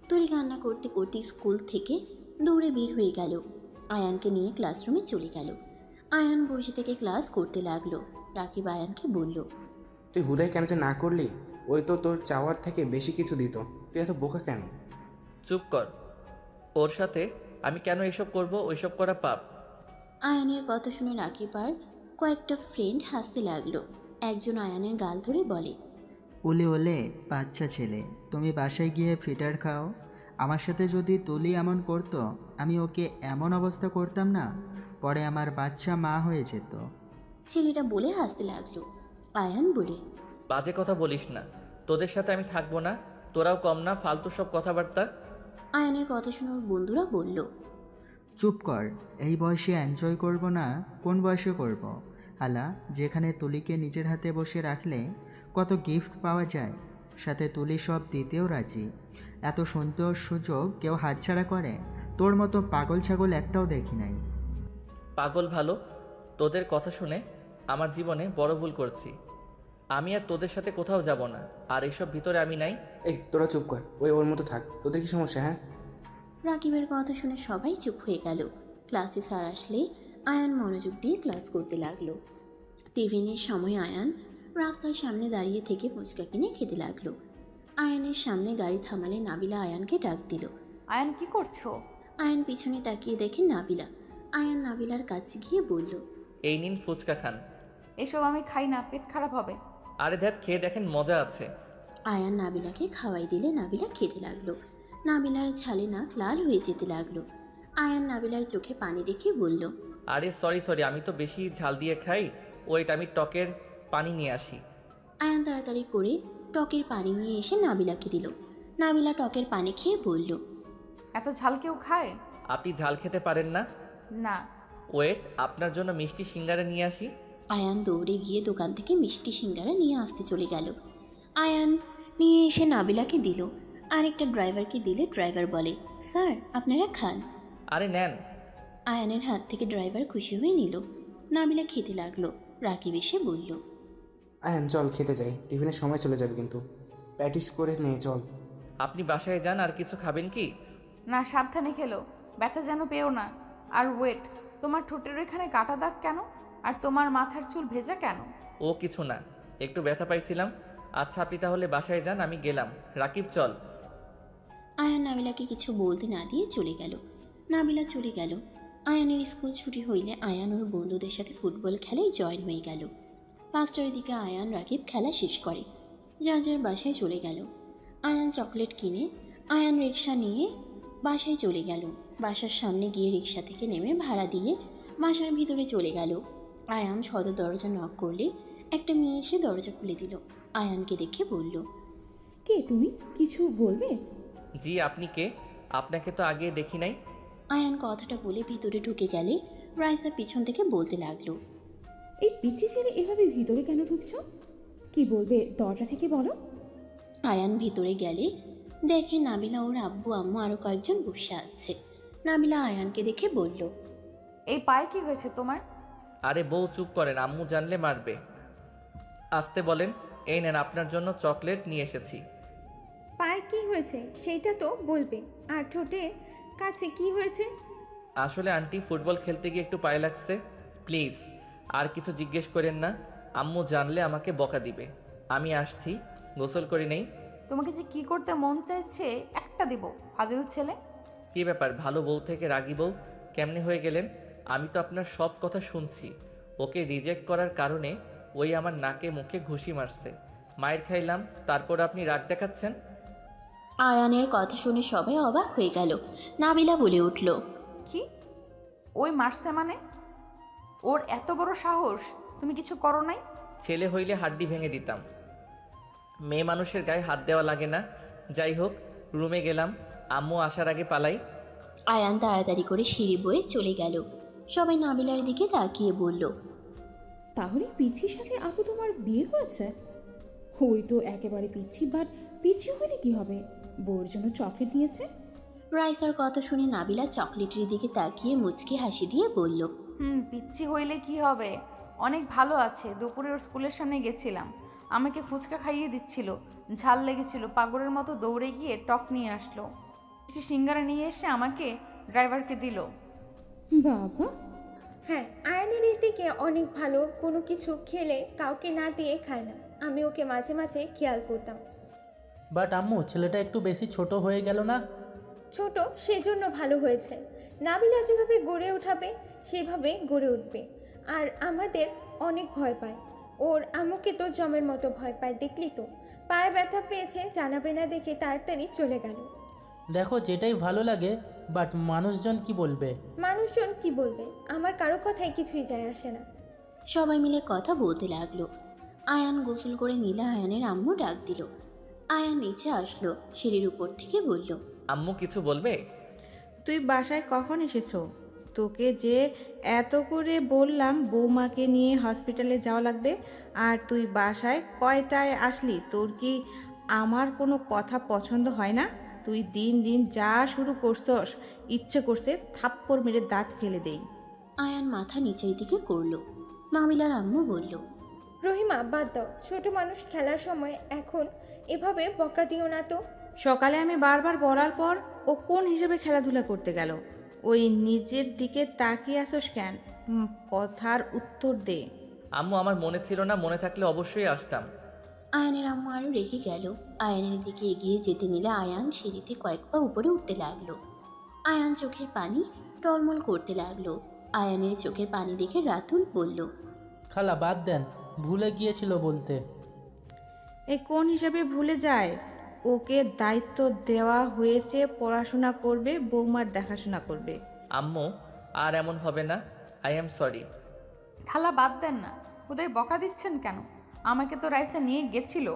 তুলি কান্না করতে করতে স্কুল থেকে দৌড়ে বের হয়ে গেল। আয়ানকে নিয়ে ক্লাসরুমে চলে গেল। আয়ান বসে থেকে ক্লাস করতে লাগলো। রাকিব আয়ানকে বলল, তুই হুদাই কেন যে না করলি? ওই তো তোর চাওয়ার থেকে বেশি কিছু দিত। তুই এত বোকা কেন? চুপ কর। ওর সাথে আমি কেন এসব করব? ওইসব করা পাপ। আয়ানের কথা শুনে রাকিব আর কয়েকটা ফ্রেন্ড হাসতে লাগলো। একজন আয়ানের গাল ধরে বলে, ওলে ওলে বাচ্চা ছেলে, তুমি বাসায় গিয়ে ফ্রিটার খাও। আমার সাথে যদি তুলি এমন করতো, আমি ওকে এমন অবস্থা করতাম না, পরে আমার বাচ্চা মা হয়ে যেত। ছেলেটা বলে হাসতে লাগলো। আয়ান বলে, বাজে কথা বলিস না, তোদের সাথে আমি থাকবো না। তোরাও কম না, ফালতু সব কথাবার্তা। আয়ানের কথা শুনে ওর বন্ধুরা বলল, চুপ কর, এই বয়সে এনজয় করব না? কোন বয়সে করব? আলা, যেখানে তুলিকে নিজের হাতে বসে রাখলে কত গিফট পাওয়া যায়, সাথে তুলি সব দিতেও রাজি। এত সুন্দর সুযোগ কেউ হাতছাড়া করে? তোর মতো পাগল ছাগল একটাও দেখি নাই। পাগল ভালো। তোদের কথা শুনে আমার জীবনে বড় ভুল করছি। আমি আর তোদের সাথে কোথাও যাব না, আর এইসব ভিতরে আমি নাই। এই তোরা চুপ কর, ওই ওর মতো থাক। তোদের কি সমস্যা? হ্যাঁ, রাকিবের কথা শুনে সবাই চুপ হয়ে গেল। ক্লাসে স্যার আসলে আয়ান মনোযোগ দিয়ে ক্লাস করতে লাগলো। টিফিনের সময় আয়ান রাস্তার সামনে দাঁড়িয়ে থেকে ফুচকা কিনে খেতে লাগলো। আয়ানের সামনে গাড়ি থামালে নাবিলা আয়ানকে ডাক দিল। আয়ান কি করছো? আয়ান পিছনে তাকিয়ে দেখে নাবিলা। আয়ান নাবিলার কাছে গিয়ে বলল, এই নিন ফুচকা খান। এসব আমি খাই না, পেট খারাপ হবে। আরে ধ্যাত, খেয়ে দেখেন, মজা আছে। আয়ান নাবিলাকে খাওয়াই দিলে নাবিলা খেতে লাগলো। নাবিলার ছালে নাক লাল হয়ে যেতে লাগলো। আয়ান নাবিলার চোখে পানি দেখে বলল, আরে সরি, আমি তো বেশি ঝাল দিয়ে খাই। ওয়েট, আমি টকের পানি নিয়ে আসি। আয়ান তাড়াতাড়ি করে টকের পানি নিয়ে এসে নাবিলাকে দিল। নাবিলা টকের পানি খেয়ে বলল, এত ঝাল কেউ খায়? আপনি ঝাল খেতে পারেন না? না। ওয়েট, আপনার জন্য মিষ্টি সিঙ্গারা নিয়ে আসি। আয়ান দৌড়ে গিয়ে দোকান থেকে মিষ্টি সিঙ্গারা নিয়ে আসতে চলে গেল। আয়ান নিয়ে এসে নাবিলাকে দিল। আরেকটা ড্রাইভারকে দিলে ড্রাইভার বলে, স্যার আপনারা খান। আরে নেন। আয়ানের হাত থেকে ড্রাইভার খুশি হয়ে নিল। নাবিলা খেতে লাগলো। রাকিব এসে বলল, আয়ান চল খেতে যাই, টিফিনের সময় চলে যাবে কিন্তু। প্র্যাকটিস করে নে চল। আপনি বাসায় যান, আর কিছু খাবেন কি? না, সাবধানে খেলো, ব্যথা যেন পেও না। আর ওয়েট, তোমার ঠোঁটের এখানে কাটা দাগ কেন? আর তোমার মাথার চুল ভেজা কেন? ও কিছু না, একটু ব্যথা পাইছিলাম। আচ্ছা আপনি তাহলে বাসায় যান, আমি গেলাম। রাকিব চল। আয়ান নাবিলাকে কিছু বলতে না দিয়ে চলে গেল। নাবিলা চলে গেল। আয়ানের স্কুল ছুটি হইলে আয়ান ওর বন্ধুদের সাথে ফুটবল খেলায় জয়েন হয়ে গেল। 5টার দিকে আয়ান রাকিব খেলা শেষ করে যার যার বাসায় চলে গেল। আয়ান চকলেট কিনে আয়ান রিক্সা নিয়ে বাসায় চলে গেল। বাসার সামনে গিয়ে রিক্সা থেকে নেমে ভাড়া দিয়ে বাসার ভিতরে চলে গেল। আয়ান সদর দরজা নক করলে একটা মেয়ে এসে দরজা খুলে দিল। আয়ানকে দেখে বলল, কে তুমি? কিছু বলবে? জি, আপনি কে? আপনাকে তো আগে দেখি নাই। আয়ান কথাটা বলে ভিতরে ঢুকে গেলে রাইসা পিছন থেকে বলতে লাগলো, এই পিচ্ছি ছেড়ে এভাবে ভিতরে কেন ঢুকছো? কি বলবে দরজা থেকে বলো। আয়ান ভিতরে গেলে দেখে নাবিলা ওর আব্বু আম্মু আরও কয়েকজন বসে আছে। নাবিলা আয়ানকে দেখে বলল, এই পায়ে কি হয়েছে তোমার? আরে বউ চুপ করেন, আম্মু জানলে মারবে। আসতে বলেন। এই নেন, আপনার জন্য চকলেট নিয়ে এসেছি। পায়ে কি হয়েছে সেইটা তো বলবে। আর ঠোঁটে কাছে কি হয়েছে? আসলে আন্টি ফুটবল খেলতে গিয়ে একটু পায়ে লাগছে। প্লিজ আর কিছু জিজ্ঞেস করেন না, আম্মু জানলে আমাকে বকা দিবে। আমি আসছি, গোসল করে নেই। তোমাকে যে কি করতে মন চাইছে একটা দিব, ফাজিল ছেলে। কী ব্যাপার, ভালো বউ থেকে রাগী বউ কেমনে হয়ে গেলেন? আমি তো আপনার সব কথা শুনছি। ওকে রিজেক্ট করার কারণে ওই আমার নাকে মুখে ঘুষি মারছে, মায়ের খাইলাম, তারপর আপনি রাগ দেখাচ্ছেন। আয়ানের কথা শুনে সবাই অবাক হয়ে গেল। নাবিলা বলে উঠল, কি? ওই মারছে মানে? ওর এত বড় সাহস, তুমি কিছু করো নাই? ছেলে হইলে হাড্ডি ভেঙে দিতাম, মেয়ে মানুষের গায়ে হাত দেওয়া লাগে না। যাই হোক, রুমে গেলাম, আম্মু আসার আগে পালাই। আয়ান তাড়াতাড়ি করে সিঁড়ি বয়ে চলে গেল। সবাই নাবিলার দিকে তাকিয়ে বলল, তাহলে পিচ্ছির সাথে আপু তোমার বিয়ে হয়েছে? ওই তো একেবারে পিচ্ছি, বাট পিচ্ছি হলে কি হবে? বউর জন্য চকলেট নিয়েছে। রাইসার কথা শুনে নাবিলা চকলেটের দিকে তাকিয়ে মুচকি হাসি দিয়ে বলল, পিচ্ছি হইলে কি হবে, অনেক ভালো আছে। দুপুরে ওর স্কুলের সামনে গেছিলাম, আমাকে ফুচকা খাইয়ে দিচ্ছিল, ঝাল লেগেছিল, পাগলের মতো দৌড়ে গিয়ে টক নিয়ে আসলো, সে সিঙ্গারা নিয়ে এসে আমাকে ড্রাইভারকে দিল। বাবা। হ্যাঁ, আয়নের এই দিকে অনেক ভালো। কোনো কিছু খেলে কাউকে না দিয়ে খায় না। আমি ওকে মাঝে মাঝে খেয়াল করতাম। বাট আম্মু, ছেলেটা একটু বেশি ছোট হয়ে গেল না? ছোট সেজন্য ভালো হয়েছে। নাবিলা যেভাবে গড়ে ওঠাবে সেভাবে গড়ে উঠবে। আর আমাদের অনেক ভয় পায়। ওর আম্মুকে তো জমের মতো ভয় পায়, দেখলি তো। পায়ে ব্যথা পেয়েছে, জানাবে না দেখে তাড়াতাড়ি চলে গেল। দেখো, যেটাই ভালো লাগে, বাট মানুষজন কি বলবে? মানুষজন কি বলবে? আমার কারো কথায় কিছুই যায় আসে না। সবাই মিলে কথা বলতে লাগলো। আয়ান গোসল করে নিলে আয়ানের আম্মু ডাক দিল। আয়ান নিচে আসলো, সিঁড়ির উপর থেকে বলল, আম্মু কিছু বলবে? তুই বাসায় কখন এসেছো? তোকে যে এত করে বললাম বৌমাকে নিয়ে হসপিটালে যাওয়া লাগবে, আর তুই বাসায় কয়টায় আসলি? তোর কি আমার কোনো কথা পছন্দ হয় না? তুই দিন দিন যা শুরু করছস, ইচ্ছে করছে থাপ্পড় মেরে দাঁত ফেলে দেই। আয়ান মাথা নিচের দিকে করলো। নাবিলার আম্মু বলল, রহিমা, বাদ দাও। ছোট মানুষ খেলার সময় এখন এভাবে বকা দিও না তো। সকালে আমি বারবার বলার পর ও কোন হিসেবে খেলাধুলা করতে গেল? ওই নিজের দিকে তাকিয়ে আসোস কেন? কথার উত্তর দে। আম্মু, আমার মনে ছিল না, মনে থাকলে অবশ্যই আসতাম। আয়ানের আম্মু আরও রেখে গেল। আয়ানের দিকে এগিয়ে যেতে নিলে আয়ান সিঁড়িতে কয়েক পা উপরে উঠতে লাগলো। আয়ান চোখের পানি টলমল করতে লাগলো। আয়ানের চোখের পানি দেখে রাতুল বলল, খালা বাদ দেন, ভুলে গিয়েছিল বলতে। এই কোন হিসাবে ভুলে যায়? ওকে দায়িত্ব দেওয়া হয়েছে, পড়াশোনা করবে, বৌমার দেখাশোনা করবে। আম্মু, আর এমন হবে না, আই এম সরি। খালা বাদ দেন না, খুদাই বকা দিচ্ছেন কেন? আমাকে তো রাইসা নিয়ে গেছিল,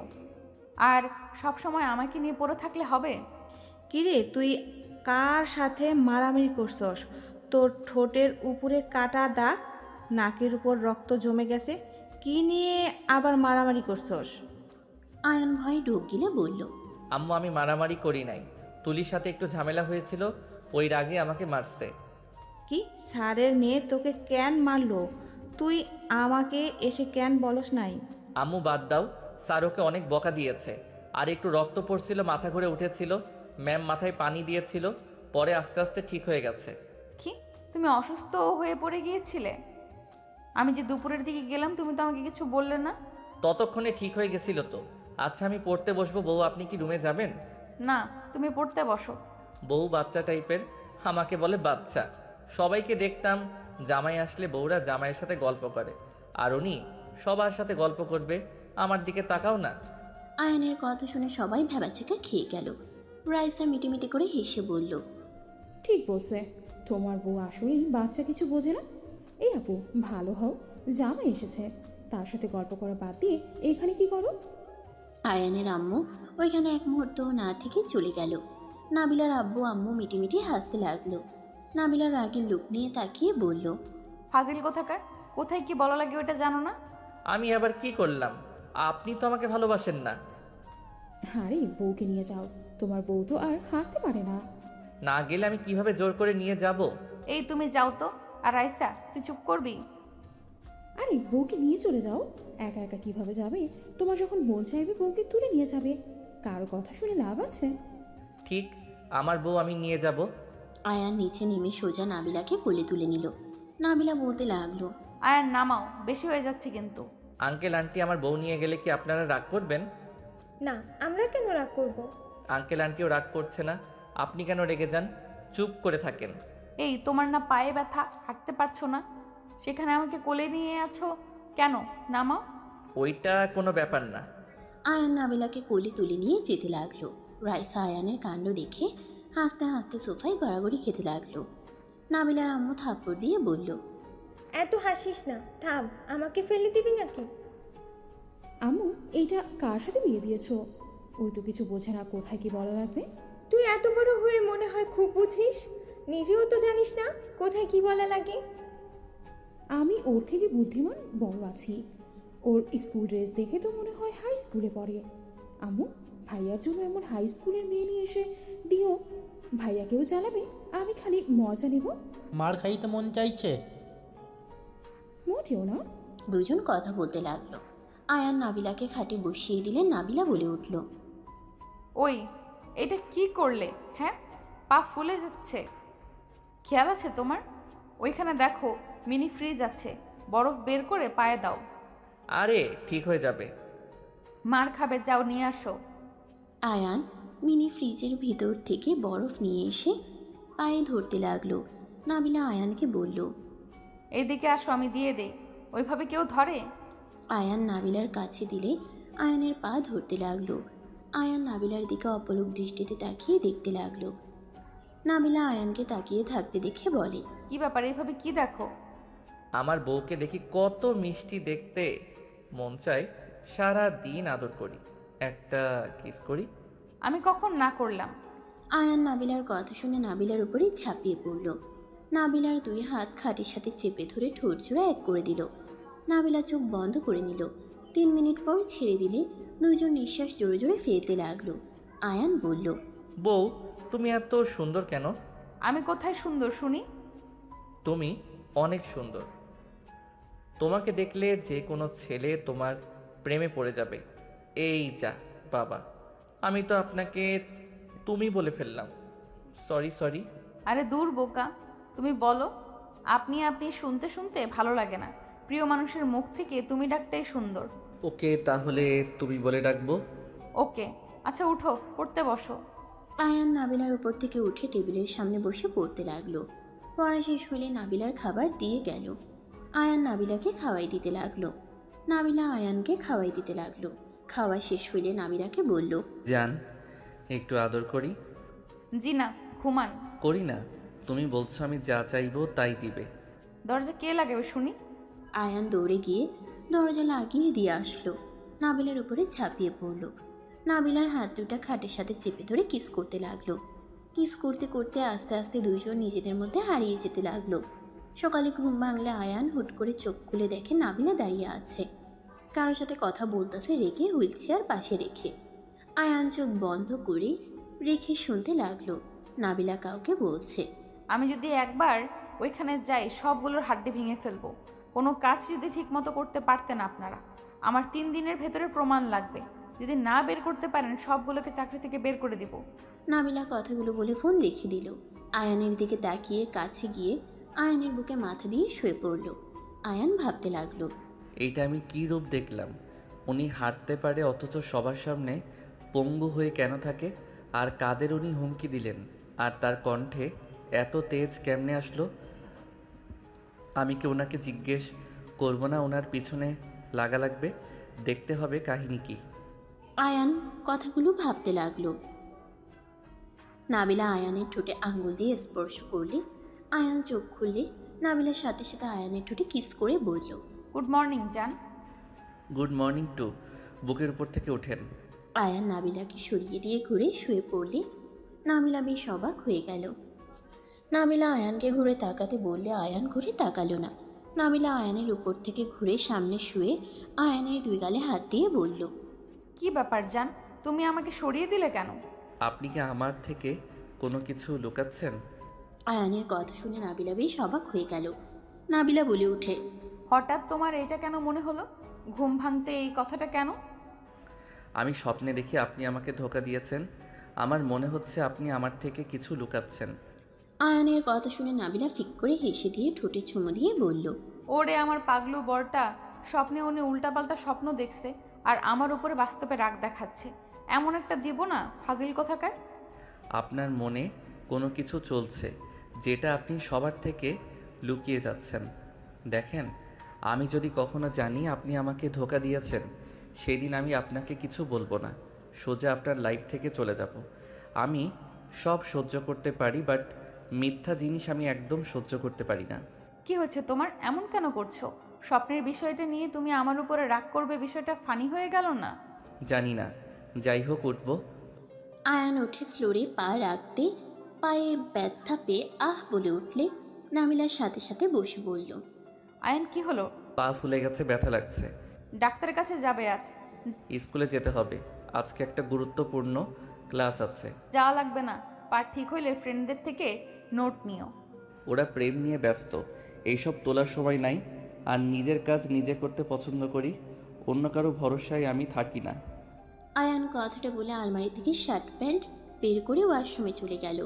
আর সব সময় আমাকে নিয়ে পড়ে থাকলে হবে? কিরে, তুই কার সাথে মারামারি করছস? তোর ঠোঁটের উপরে কাটা দাগ, নাকের উপর রক্ত জমে গেছে, কি নিয়ে আবার মারামারি করছস? আয়ান ভয় ডুব গিলে বলল, আম্মু, আমি মারামারি করি নাই, তুলির সাথে একটু ঝামেলা হয়েছিল, ওই রাগে আমাকে মারছে। কি স্যারের মেয়ে তোকে কেন মারলো? তুই আমাকে এসে কেন বলস নাই? আম্মু বাদ দাও, স্যার ওকে অনেক বকা দিয়েছে। আর একটু রক্ত পড়ছিল, মাথা ঘুরে উঠেছিল, ম্যাম মাথায় পানি দিয়েছিল, পরে আস্তে আস্তে ঠিক হয়ে গেছে। কি তুমি অসুস্থ হয়ে পড়ে গিয়েছিলে? আমি যে দুপুরের দিকে গেলাম তুমি তো আমাকে কিছু বললে না। ততক্ষণে ঠিক হয়ে গেছিল তো। আচ্ছা আমি পড়তে বসবো, বউ আপনি কি রুমে যাবেন? না, তুমি পড়তে বসো। বউ বাচ্চা টাইপের, আমাকে বলে বাচ্চা। সবাইকে দেখতাম জামাই আসলে বউরা জামাইয়ের সাথে গল্প করে, আর উনি সবার সাথে গল্প করবে। আমার দিকে তাকাও না। আয়ানের কথা শুনে সবাই ভ্যাবাচেকা খেয়ে গেল। রাইসা মিটিমিটি করে হেসে বলল, ঠিক বলছে, তোমার বউ আসলেই বাচ্চা কিছু বোঝে না। এই আপু, ভালো হও, জামাই এসেছে, তার সাথে গল্প করা বাদ দিয়ে এখানে কি করো? আয়ানের আম্মু ওইখানে এক মুহূর্তও না থেকে চলে গেল। নাবিলার আব্বু আম্মু মিটিমিটি হাসতে লাগলো। নাবিলার রাগের লুক নিয়ে তাকিয়ে বলল, ফাজিল কোথাকার, কোথায় কি বলা লাগে ওটা জানো না? আমি আবার কি করলাম? আপনি তো আমাকে ভালোবাসেন না। আরে বউকে নিয়ে যাও, তোমার বউ তো আর হাঁটতে পারে না। না গেলে আমি কিভাবে জোর করে নিয়ে যাব? এই তুমি যাও তো। আর রাইসা, তুই চুপ করবি? আরে বউকে নিয়ে চলে যাও, একা একা কিভাবে যাবে? তোমার যখন মন চাইবে বউকে তুলে নিয়ে যাবে, কারো কথা শুনে লাভ আছে? ঠিক, আমার বউ আমি নিয়ে যাব। আয়ান নিচে নেমে সোজা নাবিলাকে কোলে তুলে নিল। নাবিলা বলতে লাগলো, আর নামাও, বেশি হয়ে যাচ্ছে কিন্তু। আঙ্কেল আন্টি আমার বউ নিয়ে গেলে কি আপনারা রাগ করবেন? না, আমরা কেন রাগ করব? আঙ্কেল আন্টিও রাগ করছে না, আপনি কেন রেগে যান? চুপ করে থাকেন। এই তোমার না পায়ে ব্যথা, হাঁটতে পারছো না, সেখানে আমাকে কোলে নিয়ে আছো কেন? নামাও। ওইটা কোনো ব্যাপার না। আয়ান নাবিলাকে কোলে তুলে নিয়ে যেতে লাগলো। রাইসা আয়ানের কাণ্ড দেখে হাসতে হাসতে সোফায় গড়াগড়ি খেতে লাগলো। নাবিলার আম্মু থাপ্পড় দিয়ে বলল, এত হাসিস না, থাম, আমাকে ফেলে দিবি নাকি? আম্মু, এইটা কার সাথে বিয়ে দিয়েছো? ওই তো কিছু বোঝে না কোথায় কি বলা লাগবে। তুই এত বড় হয়ে মনে হয় খুব বুঝিস, নিজেও তো জানিস না কোথায় কি বলা লাগে। আমি ওর থেকে বুদ্ধিমান বড় আছি। ওর স্কুল ড্রেস দেখে তো মনে হয় হাই স্কুলে পড়ে। আম্মু, ভাইয়ার জন্য এমন হাই স্কুলের মেয়ে নিয়ে এসে দিও, ভাইয়াকেও জ্বালাবে, আমি খালি মজা নেব। মার খাইতে মন চাইছে? মোটেও না। দুজন কথা বলতে লাগলো। আয়ান নাবিলাকে খাটে বসিয়ে দিলে নাবিলা বলে উঠল, ওই এটা কি করলে? হ্যাঁ, পা ফুলে যাচ্ছে, খেয়াল আছে তোমার? ওইখানে দেখো মিনি ফ্রিজ আছে, বরফ বের করে পায়ে দাও। আরে ঠিক হয়ে যাবে। মার খাবে, যাও নিয়ে আসো। আয়ান মিনি ফ্রিজের ভিতর থেকে বরফ নিয়ে এসে পায়ে ধরতে লাগলো। নাবিলা আয়ানকে বলল, এদিকে আসো, আমি দিয়ে দেই। ওইভাবে কেউ ধরে? আয়ান নাবিলার কাছে দিলে আয়ানের পা ধরতে লাগলো। আয়ান নাবিলার দিকে অপলক দৃষ্টিতে তাকিয়ে দেখতে লাগলো। নাবিলা আয়ানকে তাকিয়ে থাকতে দেখে বলে, কি ব্যাপার, এইভাবে কি দেখো? আমার বউকে দেখি কত মিষ্টি দেখতে, মন চায় সারা দিন আদর করি, একটা কিস করি। আমি কখন না করলাম? আয়ান নাবিলার কথা শুনে নাবিলার উপরে ঝাঁপিয়ে পড়ল। নাবিলার দুই হাত খাটের সাথে চেপে ধরে ঠোঁট জোড়া এক করে দিল। নাবিলা চোখ বন্ধ করে নিল। 3 মিনিট পর ছেড়ে দিলে দুইজন নিঃশ্বাস জোরে জোরে ফেলতে লাগলো। আয়ান বলল, বউ তুমি এত সুন্দর কেন? আমি কোথায় সুন্দর শুনি? তুমি অনেক সুন্দর। তোমাকে দেখলে যে কোনো ছেলে তোমার প্রেমে পড়ে যাবে। এই যা বাবা, আমি তো আপনাকে তুমি বলে ফেললাম, সরি সরি। আরে দূর বোকা, তুমি বলো। আপনি আপনি শুনতে শুনতে ভালো লাগে না, প্রিয় মানুষের মুখ থেকে তুমি ডাকটাই সুন্দর। ওকে, তাহলে তুমি বলে ডাকবো। ওকে, আচ্ছা উঠো, পড়তে বসো। আয়ান নাবিলার উপর থেকে উঠে টেবিলের সামনে বসে পড়তে লাগলো। পড়া শেষ হলে নাবিলার খাবার দিয়ে গেল। আয়ান নাবিলাকে খাওয়াই দিতে লাগলো। নাবিলা আয়ানকে খাওয়াই দিতে লাগলো। খাওয়া শেষ হইলে নাবিলাকে বলল, জান একটু আদর করি। জি না, ঘুমান। করি না, তুমি বলছো আমি যা চাইবো তাই দিবে। দরজা কে লাগাবে শুনি? আয়ান দৌড়ে গিয়ে দরজা লাগিয়ে দিয়ে আসলো। নাবিলার উপরে ঝাঁপিয়ে পড়ল। নাবিলার হাত দুটা খাটের সাথে চেপে ধরে কিস করতে লাগলো। কিস করতে করতে আস্তে আস্তে দুইজন নিজেদের মধ্যে হারিয়ে যেতে লাগলো। সকালে ঘুম ভাঙলে আয়ান হুট করে চোখ খুলে দেখে নাবিলা দাঁড়িয়ে আছে, কারোর সাথে কথা বলতেছে রেখে হুইল চেয়ার পাশে রেখে। আয়ান চোখ বন্ধ করে রেখে শুনতে লাগলো নাবিলা কাউকে বলছে। আমি যদি একবার ওইখানে যাই সবগুলোর হাড্ডি ভেঙে ফেলবো। কোনো কাজ যদি ঠিকমতো করতে পারতেন আপনারা। আমার 3 দিনের ভেতরে প্রমাণ লাগবে। যদি না বের করতে পারেন সবগুলোকে চাকরি থেকে বের করে দিব। নাবিলা কথাগুলো বলে ফোন রেখে দিল। আয়ানের দিকে তাকিয়ে কাছে গিয়ে আয়ানের বুকে মাথা দিয়ে শুয়ে পড়ল। আয়ান ভাবতে লাগলো, এইটা আমি কী রূপ দেখলাম? উনি হাঁটতে পারে অথচ সবার সামনে পঙ্গু হয়ে কেন থাকে? আর কাদের উনি হুমকি দিলেন? আর তার কণ্ঠে এত তেজ কেমনে আসলো? আমি কি ওনাকে জিজ্ঞেস করব না ওনার পিছনে লাগা লাগবে? দেখতে হবে কাহিনী কি। আয়ান কথাগুলো ভাবতে লাগলো। নাবিলা আয়ানের ঠোঁটে আঙ্গুল দিয়ে স্পর্শ করলে আয়ান চোখ খুললে নাবিলার সাথে সাথে আয়ানের ঠোঁটে কিস করে বলল, গুড মর্নিং জান। Good morning to. বুকের উপর থেকে ওঠেন। আয়ান নাবিলাকে সরিয়ে দিয়ে ঘুরে শুয়ে পড়লে নাবিলা বেশ অবাক হয়ে গেল। নাবিলা আয়ানকে ঘুরে তাকাতে বললে আয়ান ঘুরে তাকালো না। নাবিলা আয়ানের উপর থেকে ঘুরে সামনে শুয়ে আয়ানের 2 গালে হাত দিয়ে বলল, কি ব্যাপার জান, তুমি আমাকে সরিয়ে দিলে কেন? আপনি কি আমার থেকে কোনো কিছু লুকাচ্ছেন? আয়ানের কথা শুনে নাবিলা বেশ অবাক হয়ে গেল। নাবিলা বলে ওঠে, হঠাৎ তোমার এটা কেন মনে হলো? ঘুম ভাঙতে এই কথাটা কেন? আমি স্বপ্নে দেখি আপনি আমাকে ধোঁকা দিয়েছেন। আমার মনে হচ্ছে আপনি আমার থেকে কিছু লুকাচ্ছেন। আয়ানের কথা শুনে নাবিলা ফিক করে হেসে দিয়ে ঠোঁটে চুমু দিয়ে বলল, ওরে আমার পাগলু বরটা, স্বপ্নে উনি উল্টাপাল্টা স্বপ্ন দেখছে আর আমার উপরে বাস্তবে রাগ দেখাচ্ছে। এমন একটা দিব না ফাজিল কোথাকার। আপনার মনে কোনো কিছু চলছে যেটা আপনি সবার থেকে লুকিয়ে যাচ্ছেন। দেখেন, আমি যদি কখনো জানি আপনি আমাকে ধোঁকা দিয়েছেন, সেই দিন আমি আপনাকে কিছু বলবো না, সোজা আপনার লাইফ থেকে চলে যাব। আমি সব সহ্য করতে পারি, বাট মিথ্যা জিনিস আমি একদম সহ্য করতে পারি না। কি হচ্ছে তোমার? এমন কেন করছো? স্বপ্নের বিষয়টা নিয়ে তুমি আমার উপরে রাগ করবে, বিষয়টা ফানি হয়ে গেল না? জানি না, যাই হোক উঠবো। আয়ান উঠে ফ্লোরে পা রাখতে পায়ে ব্যথা পেয়ে আহ বলে উঠলে নাবিলার সাথে সাথে বসে বলল, আয়ন কি হলো? পা ফুলে গেছে, ব্যথা লাগছে। ডাক্তারের কাছে যাবে আজ? স্কুলে যেতে হবে, আজকে একটা গুরুত্বপূর্ণ ক্লাস আছে। যাওয়া লাগবে না, পা ঠিক হইলে ফ্রেন্ডদের থেকে নোট নিও। ওরা প্রেম নিয়ে ব্যস্ত, এইসব তোলার সময় নাই। আর নিজের কাজ নিজে করতে পছন্দ করি, অন্য কারো ভরসায় আমি থাকি না। আয়ান কথাটা বলে আলমারি থেকে শার্ট প্যান্ট বের করে ওয়াশরুমে চলে গেল।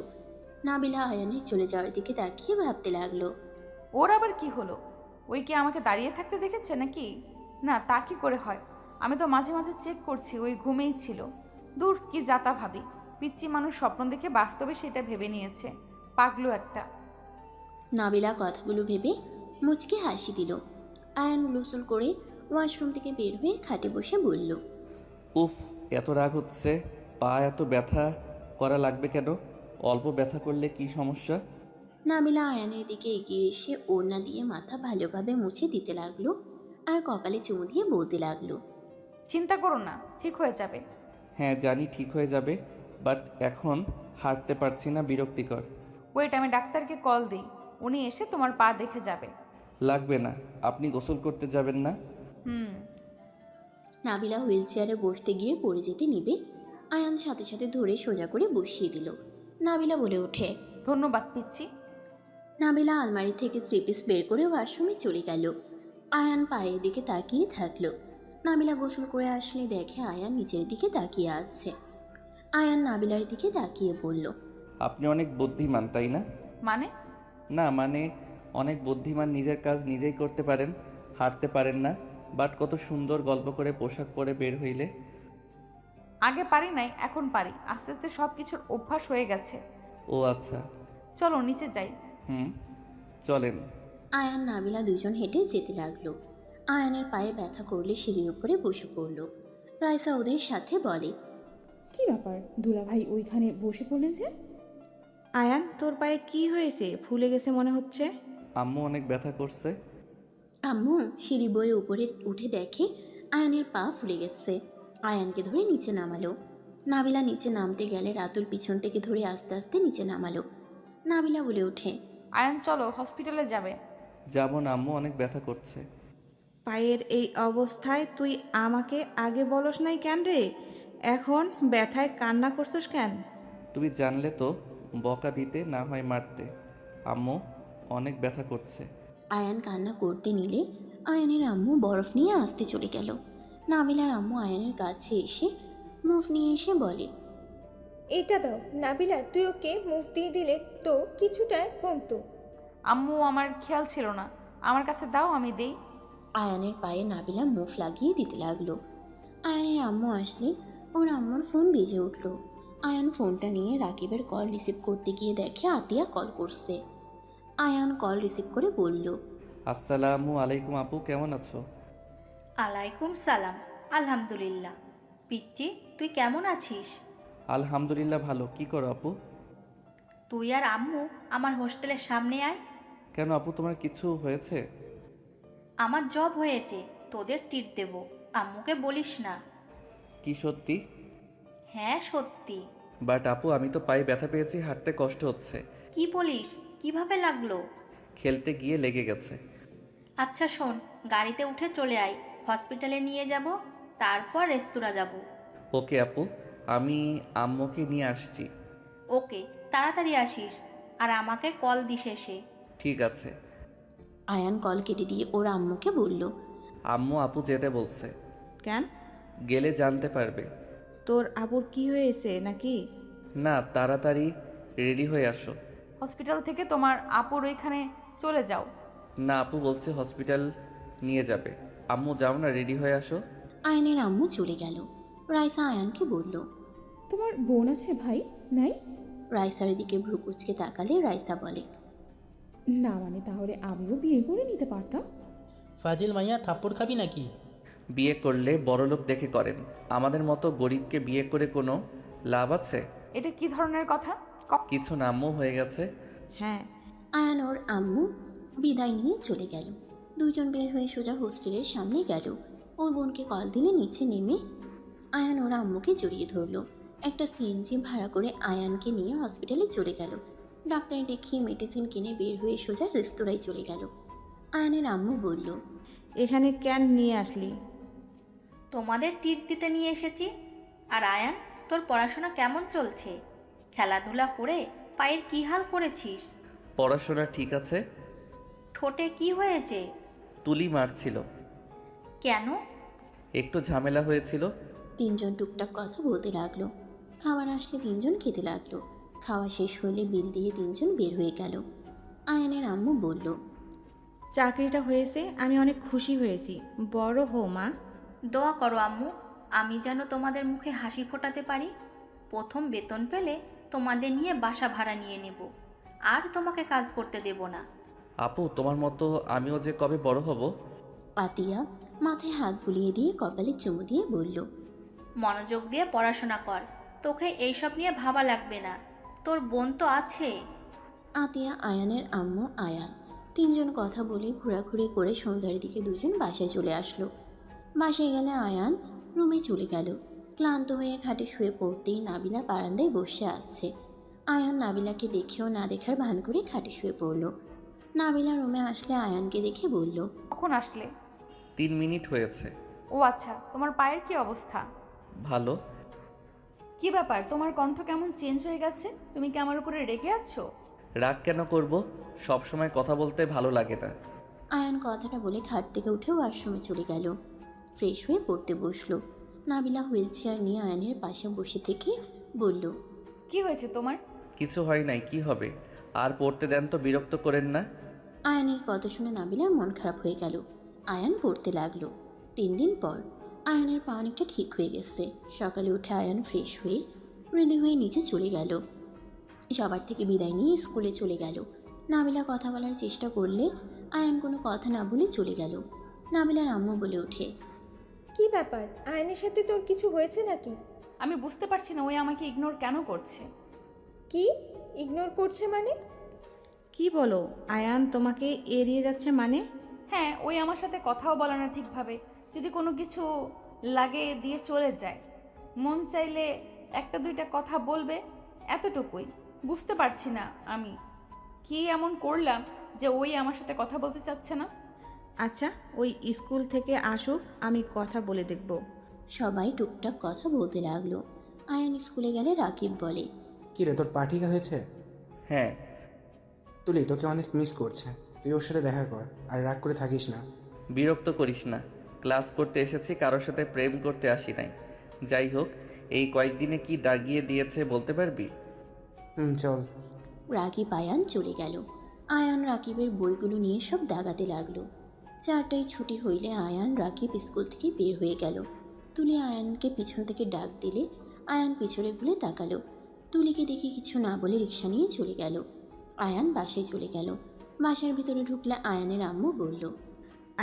নাবিলা আয়ানের চলে যাওয়ার দিকে তাকিয়ে ভাবতে লাগলো, ওর আবার কি হলো? ওই কি আমাকে দাঁড়িয়ে থাকতে দেখেছে নাকি? না, তা কি করে হয়? আমি তো মাঝে মাঝে চেক করছি, ওই ঘুমেই ছিল। দূর, কি যাতা ভাবি। পিচ্চি মানুষ স্বপ্ন দেখে বাস্তবে সেটা ভেবে নিয়েছে। পাগলু একটা। নাবিলা কথাগুলো ভেবে মুচকে হাসি দিল। আয়ান গোসল করে ওয়াশরুম থেকে বের হয়ে খাটে বসে বলল, উফ, এত রাগ হচ্ছে। পা এত ব্যথা করা লাগবে কেন? অল্প ব্যথা করলে কি সমস্যা? নাবিলা আয়ানের দিকে এগিয়ে এসে ওড়না দিয়ে মাথা ভালোভাবে মুছে দিতে লাগলো আর কপালে চুমু দিয়ে বলতে লাগলো, চিন্তা করো না, ঠিক হয়ে যাবে। হ্যাঁ জানি ঠিক হয়ে যাবে, বাট এখন হাঁটতে পারছি না, বিরক্তিকর। ওয়েট, আমি ডাক্তারকে কল দিই, উনি এসে তোমার পা দেখে যাবে। লাগবে না, আপনি গোসল করতে যাবেন না? নাবিলা হুইল চেয়ারে বসতে গিয়ে পড়ে যেতে নিবে, আয়ান সাথে সাথে ধরে সোজা করে বসিয়ে দিল। নাবিলা বলে ওঠে, ধন্যবাদ পিচ্ছি। নাবিলা আলমারি থেকে 3 পিস বের করে ওয়াশরুমে চলে গেল। আয়ান পায়ের দিকে তাকিয়ে থাকলো। নাবিলা গোসল করে আসলে দেখে আয়ান নিচের দিকে তাকিয়ে আছে। আয়ান নাবিলার দিকে তাকিয়ে বলল, আপনি অনেক বুদ্ধিমান, তাই না? মানে? না মানে অনেক বুদ্ধিমান, নিজের কাজ নিজেই করতে পারেন, হাঁটতে পারেন না, বাট কত সুন্দর গল্প করে পোশাক পরে বের হইলে। আগে পারি নাই, এখন পারি। আস্তে আস্তে সব কিছুর অভ্যাস হয়ে গেছে। ও আচ্ছা, চলো নিচে যাই। চলেন। আয়ান নাবিলা দুজন হেঁটে যেতে লাগলো। আয়ানের পায়ে ব্যথা করলে সিঁড়ির উপরে বসে পড়ল। রাইসা ওদের সাথে বলে, কি ব্যাপার দুলাভাই ওইখানে বসে পড়লেন যে? আয়ান, তোর পায়ে কি হয়েছে? ফুলে গেছে মনে হচ্ছে। আম্মু অনেক ব্যথা করছে। আম্মু সিঁড়ি বয়ে উপরে উঠে দেখে আয়ানের পা ফুলে গেছে। আয়ানকে ধরে নিচে নামালো। নাবিলা নিচে নামতে গেলে রাতুল পিছন থেকে ধরে আস্তে আস্তে নিচে নামালো। নাবিলা বলে ওঠে, আয়ান চলো, হসপিটালে যাবে। যাব না আম্মু, অনেক ব্যথা করছে। পায়ের এই অবস্থায় তুই আমাকে আগে বলস নাই কেন রে? এখন ব্যথায় কান্না করছিস কেন? তুমি জানলে তো বকা দিতে, না হয় মারতে। আম্মু অনেক ব্যথা করছে। আয়ান কান্না করতে নিলে আয়ানের আম্মু বরফ নিয়ে আসতে চলে গেল। নাবিলার আম্মু আয়ানের কাছে এসে মুভ নিয়ে এসে বলে, এটা দাও নাবিলা, তুই ওকে মুভ দিয়ে দিলে তো কিছুটা কমতো। আম্মু আমার খেয়াল ছিল না, আমার কাছে দাও আমি দেই। আয়ানের পায়ে নাবিলা মুভ লাগিয়ে দিতে লাগলো। আয়ানের আম্মু আসলে ওর আম্মুর ফোন বেজে উঠল। আয়ান ফোনটা নিয়ে রাকিবের কল রিসিভ করতে গিয়ে দেখে আতিয়া কল করছে। আয়ান কল রিসিভ করে বলল, আসসালামু আলাইকুম আপু, কেমন আছো? আলাইকুম সালাম, আলহামদুলিল্লাহ। পিচ্চি, তুই কেমন আছিস? আলহামদুলিল্লাহ ভালো। কি করো আপু? তুই আর আম্মু আমার হোস্টেলের সামনে আয়। কেন আপু, তোমার কিছু হয়েছে? আমার জব হয়েছে, তোদের ট্রিট দেব, আম্মুকে বলিস না। কি সত্যি? হ্যাঁ সত্যি। বাট আপু, আমি তো পায়ে ব্যথা পেয়েছি, হাঁটতে কষ্ট হচ্ছে। কি বলিস? কিভাবে লাগলো? খেলতে গিয়ে লেগে গেছে। আচ্ছা শোন, গাড়িতে উঠে চলে আয়, হসপিটালে নিয়ে যাব, তারপর রেস্তোরাঁ যাব। ওকে আপু, আমি আম্মুকে নিয়ে আসছি। ওকে, তাড়াতাড়ি আসিস, আর আমাকে কল দিস এসে। ঠিক আছে। আয়ান কল কেটে দিয়ে ওর আম্মুকে বলল, আম্মু আপু যেতে বলছে। কেন? গেলে জানতে পারবে। তোর আবুর কি হয়েছে নাকি? না, তাড়াতাড়ি রেডি হয়ে আসো। হসপিটাল থেকে তোমার আপুর ওইখানে চলে যাও। না, আপু বলছে হসপিটাল নিয়ে যাবে। আম্মু যাও না, রেডি হয়ে আসো। আয়ানের আম্মু চলে গেল। রাইসা আয়ানকে বলল, তোমার বোন আছে ভাই নাই? রাইসার দিকে ভ্রু কুচকে তাকালে রাইসা বলে, না মানে তাহলে আমিও বিয়ে করে নিতে পারতাম। ফাজিল মাইয়া, থাপ্পড় খাবি নাকি? বিয়ে করলে বড়লোক দেখে করেন, আমাদের মতো গরিবকে বিয়ে করে কোনো লাভ আছে? এটা কি ধরনের কথা? কিছু না আম্মু, হয়ে গেছে। হ্যাঁ। আয়ান ওর আম্মু বিদায় নিয়ে চলে গেল। দুজন বের হয়ে সোজা হোস্টেলের সামনে গেল। ওর বোনকে কল দিলে নিচে নেমে আয়ান ওর আম্মুকে জড়িয়ে ধরলো। একটা সিএনজি ভাড়া করে আয়ানকে নিয়ে হসপিটালে চলে গেল। ডাক্তার দেখিয়ে মেডিসিন কিনে বের হয়ে সোজা রেস্তোরাঁয় চলে গেল। আয়ানের আম্মু বলল, এখানে কেন নিয়ে আসলি? তোমাদের ট্রিট দিতে নিয়ে এসেছি। আর আয়ান, তোর পড়াশোনা কেমন চলছে? খেলাধুলা করে পায়ের কি হাল করেছিস? পড়াশোনা ঠিক আছে। ঠোঁটে কি হয়েছে? তুলি মারছিল। কেন? একটু ঝামেলা হয়েছিল। তিনজন টুকটাক কথা বলতে লাগলো। খাবার আসলে তিনজন খেতে লাগলো। খাওয়া শেষ হলে বিল দিয়ে তিনজন বের হয়ে গেল। আয়ানের আম্মু বলল, চাকরিটা হয়েছে, আমি অনেক খুশি হয়েছি। বড় হো মা। দোয়া করো আম্মু, আমি যেন তোমাদের মুখে হাসি ফোটাতে পারি। প্রথম বেতন পেলে তোমাদের নিয়ে বাসা ভাড়া নিয়ে নেব, আর তোমাকে কাজ করতে দেব না। আপু, তোমার মতো আমিও যে কবে বড় হব। পাতিয়া মাথায় হাত বুলিয়ে দিয়ে কপালে চুমু দিয়ে বলল, মনোযোগ দিয়ে পড়াশোনা কর, তোকে এইসব নিয়ে ভাবা লাগবে না, তোর বোন তো আছে। আতিয়া, আয়ানের আম্মু, আয়ান তিনজন কথা বলে ঘোরাঘুরি করে সন্ধ্যার দিকে দুজন বাসায় চলে আসলো। বাসায় গেলে আয়ান রুমে চলে গেল। ক্লান্ত হয়ে খাটে শুয়ে পড়তেই নাবিলা বারান্দায় বসে আছে। আয়ান নাবিলাকে দেখেও না দেখার ভান করে খাটে শুয়ে পড়ল। নাবিলা রুমে আসলে আয়ানকে দেখে বলল, কখন আসলে? 3 মিনিট হয়েছে। ও আচ্ছা, তোমার পায়ের কি অবস্থা? ভালো। কি ব্যাপার, তোমার কণ্ঠ কেমন চেঞ্জ হয়ে গেছে? তুমি কি আমার উপরে রেগে আছো? রাগ কেন করব, সব সময় কথা বলতে ভালো লাগে না। আয়ান কথাটা বলে খাট থেকে উঠে ওয়াশরুমে চলে গেল। ফ্রেশ হয়ে পড়তে বসলো। নাবিলা হুইল চেয়ার নিয়ে আয়ানের পাশে বসে থেকে বলল, কি হয়েছে তোমার? কিছু হয় নাই, কি হবে? আর পড়তে দেন তো, বিরক্ত করেন না। আয়ানের কথা শুনে নাবিলার মন খারাপ হয়ে গেল। আয়ান পড়তে লাগলো। 3 দিন পর আয়ানের পা অনেকটা ঠিক হয়ে গেছে। সকালে উঠে আয়ান ফ্রেশ হয়ে রেডি হয়ে নিচে চলে গেল। সবার থেকে বিদায় নিয়ে স্কুলে চলে গেল। নাবিলা কথা বলার চেষ্টা করলে আয়ান কোনো কথা না বলে চলে গেল। নাবিলার আম্মু বলে ওঠে, কি ব্যাপার, আয়নের সাথে তোর কিছু হয়েছে নাকি? আমি বুঝতে পারছি না ওই আমাকে ইগনোর কেন করছে। কি ইগনোর করছে মানে? কি বলো? আয়ান তোমাকে এড়িয়ে যাচ্ছে মানে? হ্যাঁ, ওই আমার সাথে কথাও বলে না ঠিকভাবে। যদি কোনো কিছু লাগে দিয়ে চলে যায়। মন চাইলে 1-2টা কথা বলবে, এতটুকুই। বুঝতে পারছি না আমি কি এমন করলাম যে ওই আমার সাথে কথা বলতে চাচ্ছে না। আচ্ছা, ওই স্কুল থেকে আসুক, আমি কথা বলে দেখব। সবাই টুকটাক কথা বলতে লাগলো। আয়ান স্কুলে গেলে রাকিব বলে, কি রে, তোর পা ঠিক হয়েছে? হ্যাঁ। তো তুলি তোকে অনেক মিস করছে, তুই ওর সাথে দেখা কর আর রাগ করে থাকিস না। বিরক্ত করিস না, ক্লাস করতে এসেছি, কারোর সাথে প্রেম করতে আসি নাই। যাই হোক, এই কয়েকদিনে কি দাগিয়ে দিয়েছে বলতে পারবি? চল। রাকিব আয়ান চলে গেল। আয়ান রাকিবের বইগুলো নিয়ে সব দাগাতে লাগলো। 4টায় ছুটি হইলে আয়ান রাকিব স্কুল থেকে বের হয়ে গেল। তুলি আয়ানকে পিছন থেকে ডাক দিলে আয়ান পিছনে ঘুরে তাকালো। তুলিকে দেখে কিছু না বলে রিক্সা নিয়ে চলে গেল। আয়ান বাসায় চলে গেল। বাসার ভিতরে ঢুকলে আয়ানের আম্মু বলল,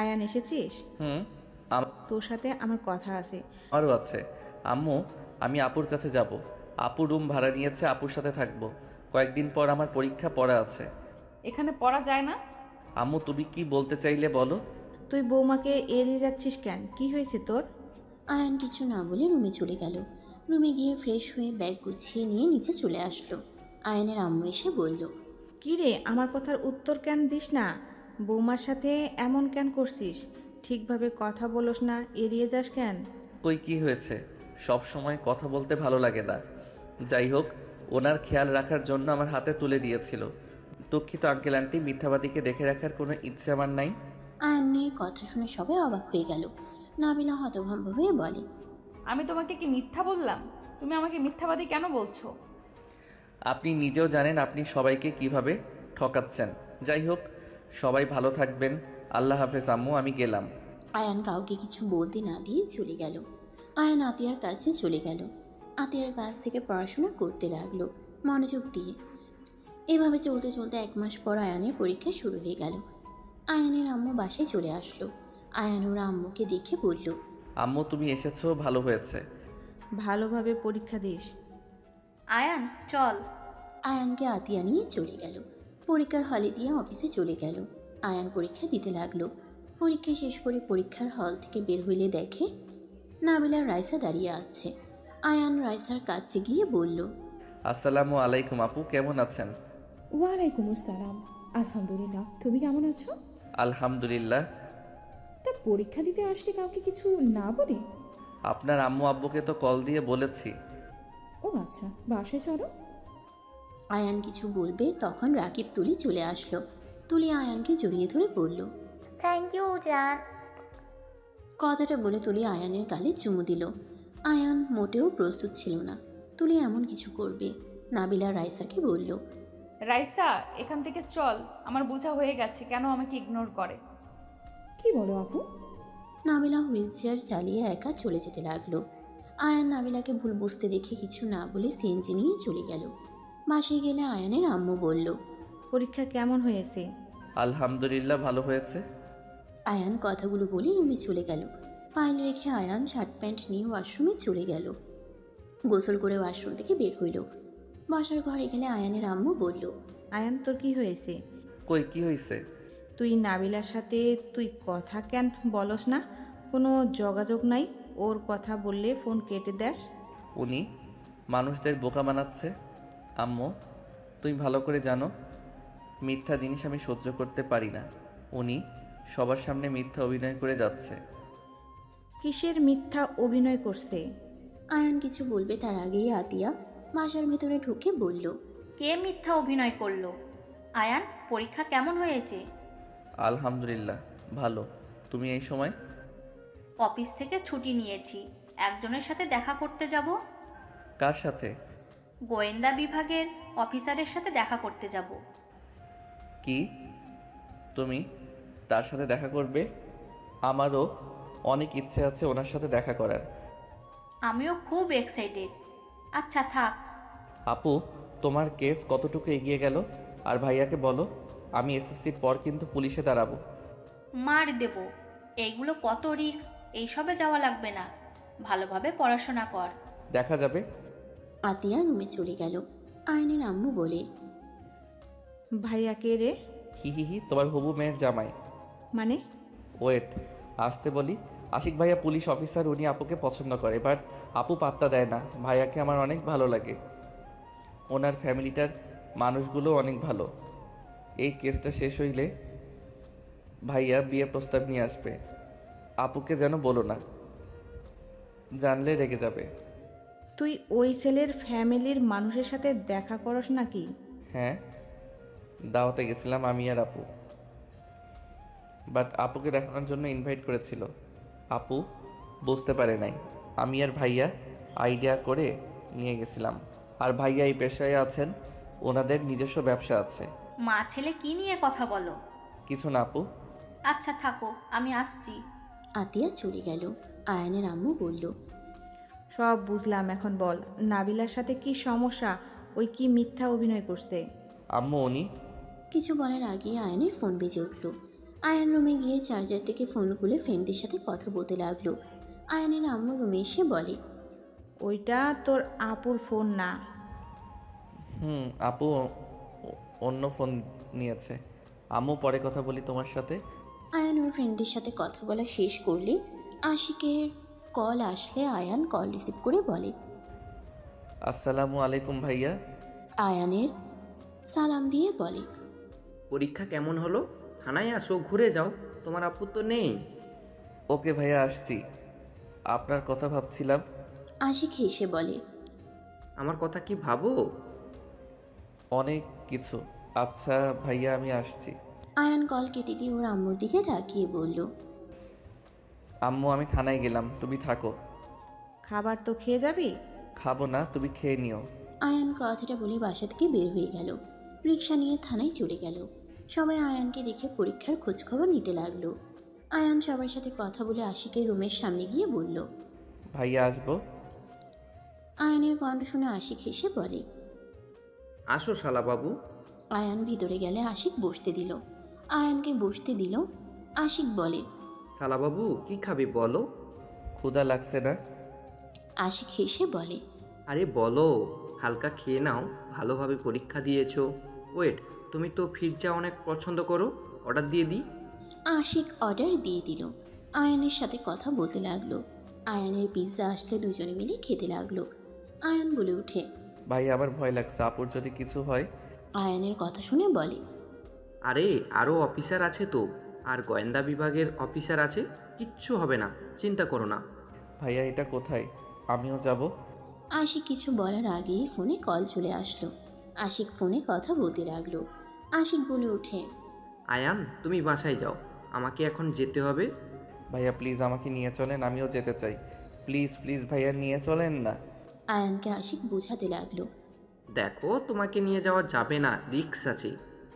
আয়ান এসেছিস? তোর সাথে আমার কথা আছে। আমারও আছে। আম্মু, আমি আপুর কাছে যাব। আপু রুম ভাড়া নিয়েছে, আপুর সাথে থাকবো। কয়েকদিন পর আমার পরীক্ষা পড়া আছে। এখানে পড়া যায় না? আম্মু, তুমি কি বলতে চাইলে বলো। তুই বৌমাকে এড়িয়ে যাচ্ছিস কেন? কি হয়েছে তোর? আয়ান কিছু না বলে রুমে চলে গেল। রুমে গিয়ে ফ্রেশ হয়ে ব্যাগ গুছিয়ে নিয়ে নিচে চলে আসলো। আয়ানের আম্মু এসে বলল, কি রে, আমার কথার উত্তর কেন দিস না? বৌমার সাথে এমন কেন করছিস? ঠিকভাবে কথা বলোস না, এড়িয়ে যাস কেন? কই, কি হয়েছে? সব সময় কথা বলতে ভালো লাগে না। যাই হোক, ওনার খেয়াল রাখার জন্য আমার হাতে তুলে দিয়েছিল। দুঃখিত আঙ্কেল আন্টি, মিথ্যাবাদীকে দেখে রাখার কোনো ইচ্ছে আমার নাই। আয়ানের কথা শুনে সবাই অবাক হয়ে গেল। নাবিলা হতভম্ব হয়ে বলে, আমি তোমাকে কি মিথ্যা বললাম? তুমি আমাকে মিথ্যাবাদী কেন বলছো? আপনি নিজেও জানেন আপনি সবাইকে কিভাবে ঠকাচ্ছেন। যাই হোক, সবাই ভালো থাকবেন। আল্লাহ হাফেজ আম্মু, আমি গেলাম। আয়ান কাউকে কিছু বলতে না দিয়ে চলে গেল। আয়ান আতিয়ার কাছে চলে গেল। আতিয়ার কাছ থেকে পড়াশোনা করতে লাগলো মনোযোগ দিয়ে। এভাবে চলতে চলতে 1 মাস পর আয়ানের পরীক্ষা শুরু হয়ে গেল। আয়ানের আম্মু বাসায় চলে আসলো। আয়ান ওর আম্মুকে দেখে বলল, আম্মু, তুমি এসেছো, ভালো হয়েছে। ভালোভাবে পরীক্ষা দিস। আয়ান চল। আয়ানকে আতিয়া নিয়ে চলে গেল। পরীক্ষার হলে দিয়ে অফিসে চলে গেল। আয়ান পরীক্ষা দিতে লাগলো। পরীক্ষা শেষ করে পরীক্ষার হল থেকে বের হইলে দেখে নাবিলার রাইসা দাঁড়িয়ে আছে। আয়ান রাইসার কাছে গিয়ে বলল, আসসালামু আলাইকুম আপু, কেমন আছেন? ওয়ালাইকুম আসসালাম। আলহামদুলিল্লাহ, তুমি কেমন আছো? আলহামদুলিল্লাহ। তা পরীক্ষা দিতে আসলে কাউকে কিছু না বলে? আপনার আম্মু আব্বুকে তো কল দিয়ে বলেছি। ও আচ্ছা, বাসায় চলো। আয়ান কিছু বলবে তখন রাকিব তুলি চলে আসলো। তুলি আয়ানকে জড়িয়ে ধরে বলল, থ্যাংক ইউ জান। কথাটা বলে তুলি আয়ানের গালে চুমু দিল। আয়ান মোটেও প্রস্তুত ছিল না তুলি এমন কিছু করবে। নাবিলা রাইসাকে বলল, রাইসা, এখান থেকে চল, আমার বোঝা হয়ে গেছে কেন আমাকে ইগনোর করে। কি বলো আপু? নাবিলা হুইল চেয়ার চালিয়ে একা চলে যেতে লাগলো। আয়ান নাবিলাকে ভুল বুঝতে দেখে কিছু না বলে সিএনজি নিয়ে চলে গেল। বাসায় গেলে আয়ানের আম্মু বলল, পরীক্ষা কেমন হয়েছে? আলহামদুলিল্লাহ, ভালো হয়েছে। আয়ান কথাগুলো বলে রুমে চলে গেল। ফাইল রেখে আয়ান শার্ট প্যান্ট নিয়ে ওয়াশরুমে চলে গেল। গোসল করে ওয়াশরুম থেকে বের হইল। বসার ঘরে গেলে আয়ানের আম্মু বলল, আয়ান, তোর কি হয়েছে? কই, কি হয়েছে? তুই নাবিলার সাথে তুই কথা কেন বলস না? কোনো যোগাযোগ নাই? ওর কথা বললে ফোন কেটে দেস। উনি মানুষদের বোকা বানাচ্ছে। আম্মু, তুমি ভালো করে জানো মিথ্যা জিনিস আমি সহ্য করতে পারি না। উনি সবার সামনে মিথ্যা অভিনয় করে যাচ্ছে। কিসের মিথ্যা অভিনয় করছে? আয়ান কিছু বলবে তার আগেই আতিয়া বাসার ভেতরে ঢুকে বলল, কে মিথ্যা অভিনয় করলো? আয়ান, পরীক্ষা কেমন হয়েছে? আলহামদুলিল্লাহ, ভালো। তুমি এই সময়? অফিস থেকে ছুটি নিয়েছি, একজনের সাথে দেখা করতে যাব। কার সাথে? গোয়েন্দা বিভাগের অফিসারের সাথে দেখা করতে যাব। কি, তুমি তার সাথে দেখা করবে? আমারও অনেক ইচ্ছে আছে ওনার সাথে দেখা করার। আমিও খুব এক্সাইটেড। আচ্ছা থাক। আপু, তোমার কেস কতটুকু এগিয়ে গেল? আর ভাইয়াকে বলো আমি এসএসসির পর কিন্তু পুলিশে দাঁড়াবো। মার দেব। এইগুলো কত রিস্ক, এইসবে যাওয়া লাগবে না। ভালোভাবে পড়াশোনা কর। দেখা যাবে। আতিয়া রুমে চলে গেল। আয়নের আম্মু বলে, ভাইয়া কে রে? হি হি হি, তোমার হবু মেয়ের জামাই। মানে? ওয়েট, আসতে বলি। আশিক ভাইয়া পুলিশ অফিসার, উনি আপুকে পছন্দ করে, বাট আপু পাত্তা দেয় না। ভাইয়াকে আমার অনেক ভালো লাগে। ওনার ফ্যামিলিটার মানুষগুলো অনেক ভালো। এই কেসটা শেষ হইলে ভাইয়া বিয়ে প্রস্তাব নিয়ে আসবে। আপুকে যেন বলো না, জানলে রেগে যাবে। তুই ওই ছেলের ফ্যামিলির মানুষের সাথে দেখা করস নাকি? হ্যাঁ। দাওয়াতে গেছিলাম আমি আর আপু, বাট আপুকে দেখানোর জন্য ইনভাইট করেছিল। আপু বুঝতে পারে নাই, আমি আর ভাইয়া আইডিয়া করে নিয়ে গেছিলাম। আর ভাইয়া এই পেশায় আছেন, ওনাদের নিজস্ব ব্যবসা আছে। মা ছেলে কি নিয়ে কথা বলো? কিছু না আপু। আচ্ছা থাকো, আমি আসছি। আতিয়া চলে গেল। আয়ানের আম্মু বলল, সব বুঝলাম, এখন বল নাবিলার সাথে কি সমস্যা? ওই কি মিথ্যা অভিনয় করছে? আম্মু উনি। কিছু বলার আগে আয়ানের ফোন বেজে উঠল। আয়ান রুমে গিয়ে চার্জার থেকে ফোন খুলে ফ্রেন্ডদের সাথে কথা বলতে লাগলো। আয়ানের আম্মু রুমে এসে বলে, ওইটা তোর আপুর ফোন না। আপু অন্য ফোন নিয়েছে। আম্মু পরে কথা বলি তোমার সাথে। আয়ান ওর ফ্রেন্ডের সাথে কথা বলা শেষ করলে আশিকের কল আসলে আয়ান কল রিসিভ করে বলে, আসসালামু আলাইকুম ভাইয়া। আয়ানের সালাম দিয়ে বলে, পরীক্ষা কেমন হলো? থানায় আসো, ঘুরে যাও, তোমার আপু তো নেই। ওকে ভাইয়া, আসছি। আপনার কথা ভাবছিলাম। আশিক হেসে বলে, আমার কথা কি ভাবো? অনেক কিছু। আচ্ছা ভাইয়া, আমি আসছি। আয়ান কল কেটে দিয়ে ওর আম্মুর দিকে তাকিয়ে বলল, আম্মু আমি থানায় গেলাম, তুমি থাকো। খাবার তো খেয়ে যাবি? খাবো না, তুমি খেয়ে নিও। আয়ান কথাটা বলে বাসা থেকে বের হয়ে গেল। রিক্সা নিয়ে থানায় চলে গেল। সবাই আয়ানকে দেখে পরীক্ষার খোঁজখবর নিতে লাগলো। আয়ান সবার সাথে কথা বলে আশিকের রুমের সামনে গিয়ে বলল, ভাইয়া আসবো। আয়ানের কণ্ঠ শুনে আশিক হেসে বলে, আসো শালা বাবু। আয়ান ভিতরে গেলে আশিক বসতে দিল। আয়ানকে বসতে দিল। আশিক বলে, শালা বাবু কি খাবি বলো? ক্ষুধা লাগছে না? আশিক হেসে বলে, আরে বলো, হালকা খেয়ে নাও, ভালোভাবে পরীক্ষা দিয়েছো। ওয়েট, তুমি তো পিৎজা অনেক পছন্দ করো, অর্ডার দিয়ে দিই? আশিক অর্ডার দিয়ে দিল। আয়ানের সাথে কথা বলতে লাগলো। আয়ানের পিৎজা আসলে দুজনে মিলে খেতে লাগলো। আয়ান বলে ওঠে, ভাই আমার ভয় লাগছে, আপুর যদি কিছু হয়। আয়ানের কথা শুনে বলে, আরে আরও অফিসার আছে তো, আর গোয়েন্দা বিভাগের অফিসার আছে, কিচ্ছু হবে না, চিন্তা করো না। ভাইয়া এটা কোথায়? আমিও যাব। আশিক কিছু বলার আগেই ফোনে কল চলে আসলো। আশিক ফোনে কথা বলতে লাগলো। আশিক বলে ওঠে, আয়ান তুমি বাসায় যাও, আমাকে এখন যেতে হবে। ভাইয়া প্লিজ আমাকে নিয়ে চলেন, আমিও যেতে চাই। প্লিজ প্লিজ ভাইয়া নিয়ে চলেন না। আয়ানকে আশিক বোঝাতে লাগলো, দেখো তোমাকে নিয়ে যাওয়া যাবে না, রিস্ক আছে,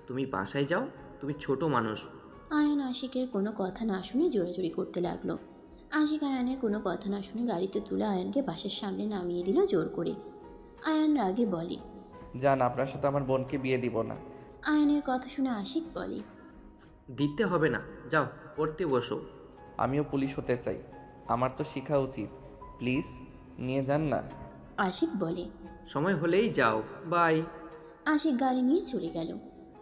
তুমি বাসায় যাও, তুমি ছোট মানুষ। আয়ান আশিকের কোনো কথা না শুনে জোরাজোরি করতে লাগলো। আশিক আয়ানের কোনো কথা না শুনে গাড়িতে তুলে আয়ানকে বাসের সামনে নামিয়ে দিল জোর করে। আয়ান রাগে বলে, যান, আপনার সাথে আমার বোনকে বিয়ে দিব না। আয়ানের কথা শুনে আশিক বলে, দিতে হবে না, যাও পড়তে বসো। আমিও পুলিশ হতে চাই, আমার তো শেখা উচিত। প্লিজ নিয়ে যান না। আশিক বলে, সময় হলেই যাও, বাই। আশিক গাড়ি নিয়ে চলে গেল।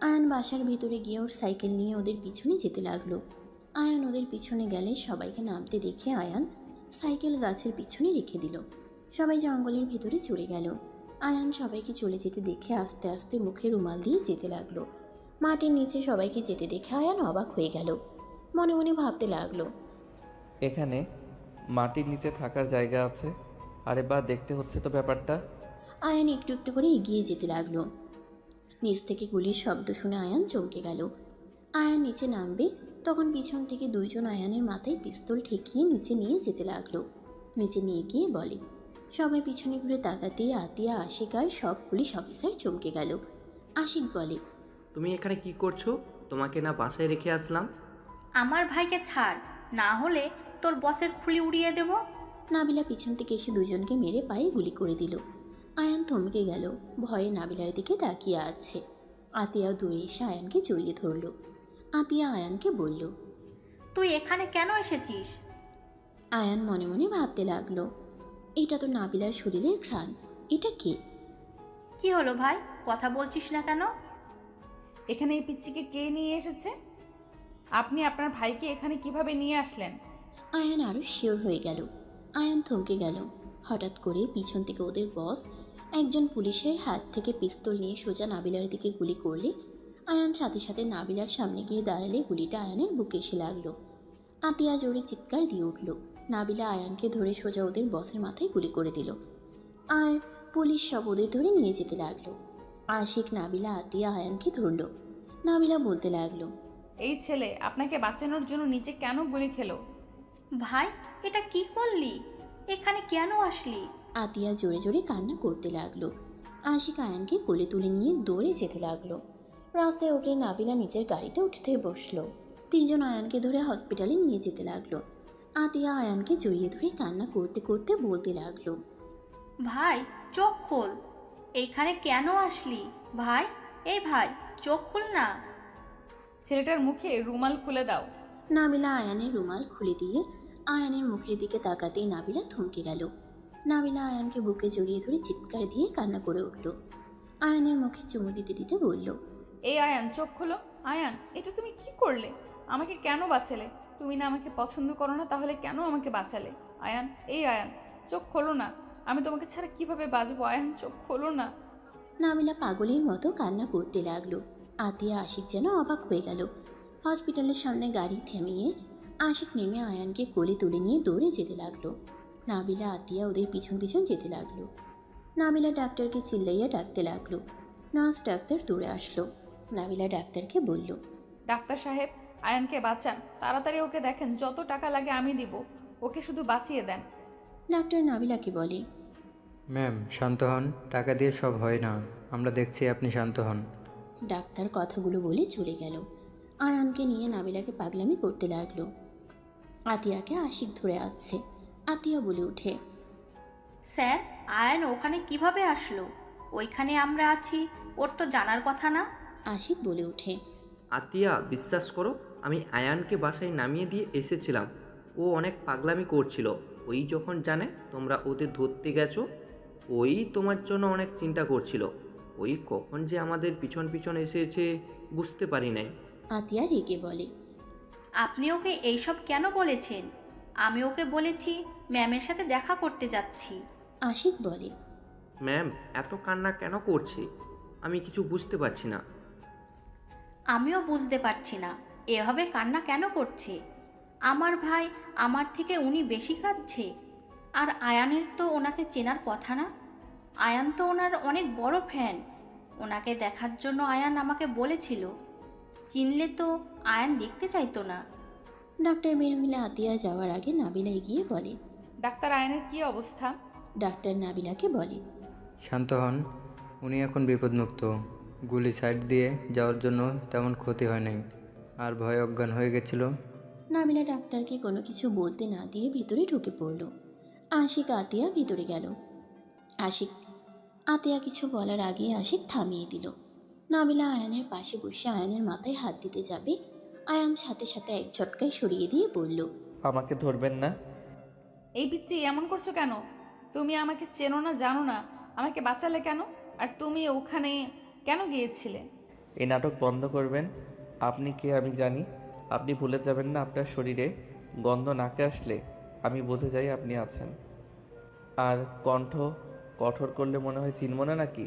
আয়ান বাসার ভিতরে গিয়ে ওর সাইকেল নিয়ে ওদের পিছনে যেতে লাগলো। আয়ান ওদের পিছনে গেলে সবাইকে নামতে দেখে আয়ান সাইকেল গাছের পিছনে রেখে দিল। সবাই জঙ্গলের ভিতরে চলে গেল। আয়ান সবাইকে চলে যেতে দেখে আস্তে আস্তে মুখে রুমাল দিয়ে যেতে লাগলো। মাটির নিচে সবাইকে যেতে দেখে আয়ান অবাক হয়ে গেল। মনে মনে ভাবতে লাগলো, এখানে মাটির নিচে থাকার জায়গা আছে? আরে বা, দেখতে হচ্ছে তো ব্যাপারটা। আয়ান একটু একটু করে এগিয়ে যেতে লাগলো। নিচ থেকে গুলির শব্দ শুনে আয়ান চমকে গেল। আয়ান নিচে নামবে তখন পিছন থেকে দুইজন আয়ানের মাথায় পিস্তল ঠেকিয়ে নিচে নিয়ে যেতে লাগলো। নিচে নিয়ে গিয়ে বলে, সবাই পিছনে ঘুরে তাকাতেই আতিয়া, আশিক আর সব পুলিশ অফিসার চমকে গেল। আশিক বলে, তুমি এখানে কি করছো? তোমাকে না বাসায় রেখে আসলাম? আমার ভাইকে ছাড়, না হলে তোর বসের খুলি উড়িয়ে দেব। নাবিলা পিছন থেকে এসে দুজনকে মেরে পায়ে গুলি করে দিল। আয়ান থমকে গেল, ভয়ে নাবিলার দিকে তাকিয়ে আছে। আতিয়াও দৌড়ে এসে আয়ানকে জড়িয়ে ধরল। আতিয়া আয়ানকে বলল, তুই এখানে কেন এসেছিস? আয়ান মনে মনে ভাবতে লাগলো, এটা তো নাবিলার শরীরের ঘ্রাণ, এটা কে? কি হলো ভাই, কথা বলছিস না কেন? এখানে এই পিচ্চিকে কে নিয়ে এসেছে? আপনি আপনার ভাইকে এখানে কিভাবে নিয়ে আসলেন? আয়ান আরও শিওর হয়ে গেল। আয়ান থমকে গেল। হঠাৎ করে পিছন থেকে ওদের বস একজন পুলিশের হাত থেকে পিস্তল নিয়ে সোজা নাবিলার দিকে গুলি করলে আয়ান সাথে সাথে নাবিলার সামনে গিয়ে দাঁড়ালে গুলিটা আয়ানের বুকে এসে লাগলো। আতিয়া জোরে চিৎকার দিয়ে উঠল। নাবিলা আয়ানকে ধরে সোজা ওদের বসের মাথায় গুলি করে দিল। আর পুলিশ সব ওদের ধরে নিয়ে যেতে লাগলো। আশিক, নাবিলা, আতিয়া আয়ানকে ধরল। নাবিলা বলতে লাগলো, এই ছেলে আপনাকে বাঁচানোর জন্য নিচে কেন গুলি খেলো? ভাই, এটা কি করলি? এখানে কেন আসলি? আতিয়া জোরে জোরে কান্না করতে লাগলো। আশিক আয়ানকে কোলে তুলে নিয়ে দৌড়ে যেতে লাগলো। রাস্তায় উঠে নাবিলা নিচের গাড়িতে উঠতে বসলো। তিনজন আয়ানকে ধরে হসপিটালে নিয়ে যেতে লাগলো। আতিয়া আয়ানকে জড়িয়ে ধরে কান্না করতে করতে বলতে লাগলো, ভাই, চোখ খোল। এইখানে কেন আসলি? ভাই, এই ভাই, চোখ খুল না। ছেলেটার মুখে রুমাল খুলে দাও। নাবিলা আয়ানের রুমাল খুলে দিয়ে আয়ানের মুখের দিকে তাকাতেই নাবিলা থমকে গেল। নাবিলা আয়ানকে বুকে জড়িয়ে ধরে চিৎকার দিয়ে কান্না করে উঠল। আয়ানের মুখে চুমু দিতে দিতে বলল, এই আয়ান, চোখ খোলো। আয়ান, এটা তুমি কি করলে? আমাকে কেন বাঁচালে? তুমি না আমাকে পছন্দ করো না, তাহলে কেন আমাকে বাঁচালে? আয়ান, এই আয়ান, চোখ খোলো না। আমি তোমাকে ছাড়া কিভাবে বাঁচবো? আয়ান, চোখ খোলো না। নাবিলা পাগলের মতো কান্না করতে লাগলো। আতিয়া আশিক যেন অবাক হয়ে গেল। হসপিটালের সামনে গাড়ি থামিয়ে আশিক নেমে আয়ানকে কোলে তুলে নিয়ে দৌড়ে যেতে লাগলো। নাবিলা আতিয়া ওদের পিছন পিছন যেতে লাগলো। নাবিলা ডাক্তারকে চিল্লাইয়া ডাকতে লাগলো। নার্স ডাক্তার দৌড়ে আসলো। নাবিলা ডাক্তারকে বলল, ডাক্তার সাহেব, আয়ানকে বাঁচান, তাড়াতাড়ি ওকে দেখেন, যত টাকা লাগে আমি দিব, ওকে শুধু বাঁচিয়ে দেন। ডাক্তার নাবিলাকে বলে, ম্যাম শান্ত হন, টাকা দিয়ে সব হয় না, আমরা দেখছি, আপনি শান্ত হন। ডাক্তার কথাগুলো বলে চলে গেল। আয়ানকে নিয়ে নাবিলাকে পাগলামি করতে লাগলো। আতিয়াকে আশিক ধরে আসছে। আতিয়া বলে উঠে, স্যার, আয়ান ওখানে কিভাবে আসলো? ওইখানে আমরা আছি, ওর তো জানার কথা না। আশিক বলে উঠে, আতিয়া, বিশ্বাস করো, আমি আয়ানকে বাসায় নামিয়ে দিয়ে এসেছিলাম। ও অনেক পাগলামি করছিল। ওই যখন জানে তোমরা ওদের ধরতে গেছো, ওই তোমার জন্য অনেক চিন্তা করছিল। ওই কখন যে আমাদের পিছন পিছন এসেছে বুঝতে পারি নাই। আতিয়া রেগে বলে, আপনি ওকে এইসব কেন বলেছেন? আমি ওকে বলেছি ম্যামের সাথে দেখা করতে যাচ্ছি। আশিক বলে, ম্যাম এত কান্না কেন করছে? আমি কিছু বুঝতে পারছি না। আমিও বুঝতে পারছি না এভাবে কান্না কেন করছে। আমার ভাই আমার থেকে উনি বেশি কাঁদছে। আর আয়ানের তো ওনাকে চেনার কথা না। আয়ান তো ওনার অনেক বড় ফ্যান। ওনাকে দেখার জন্য আয়ান আমাকে বলেছিল। চিনলে তো আয়ান দেখতে চাইতো না। ডাক্তার বের হইলে আতিয়া যাওয়ার আগে নাবিলা এগিয়ে বলে, ডাক্তার, আয়ানের কি অবস্থা? ডাক্তার নাবিলাকে বলে, শান্ত হন, উনি এখন বিপদমুক্ত। গুলি সাইড দিয়ে যাওয়ার জন্য তেমন ক্ষতি হয় নাই, আর ভয়ে অজ্ঞান হয়ে গেছিল। নাবিলা ডাক্তারকে কোনো কিছু বলতে না দিয়ে ভিতরে ঢুকে পড়ল। আশিক আতিয়া ভিতরে গেল। আতিয়া কিছু বলার আগে আশিক থামিয়ে দিল। নাবিলা আয়ানের পাশে বসে আয়ানের মাথায় হাত দিতে যাবে, আয়ান সাথে সাথে এক ঝটকায় সরিয়ে দিয়ে বলল, আমাকে ধরবেন না। এই পিচ্চি, এমন করছো কেন? তুমি আমাকে চেনো না, জানো না, আমাকে বাঁচালে কেন? আর তুমি ওখানে কেন গিয়েছিলে? এই নাটক বন্ধ করবেন। আপনি কে আমি জানি। আপনি ভুলে যাবেন না আপনার শরীরে গন্ধ নাকে আসলে আমি বুঝে যাই আপনি আছেন। আর কণ্ঠ কঠোর করলে মনে হয় চিনব না নাকি?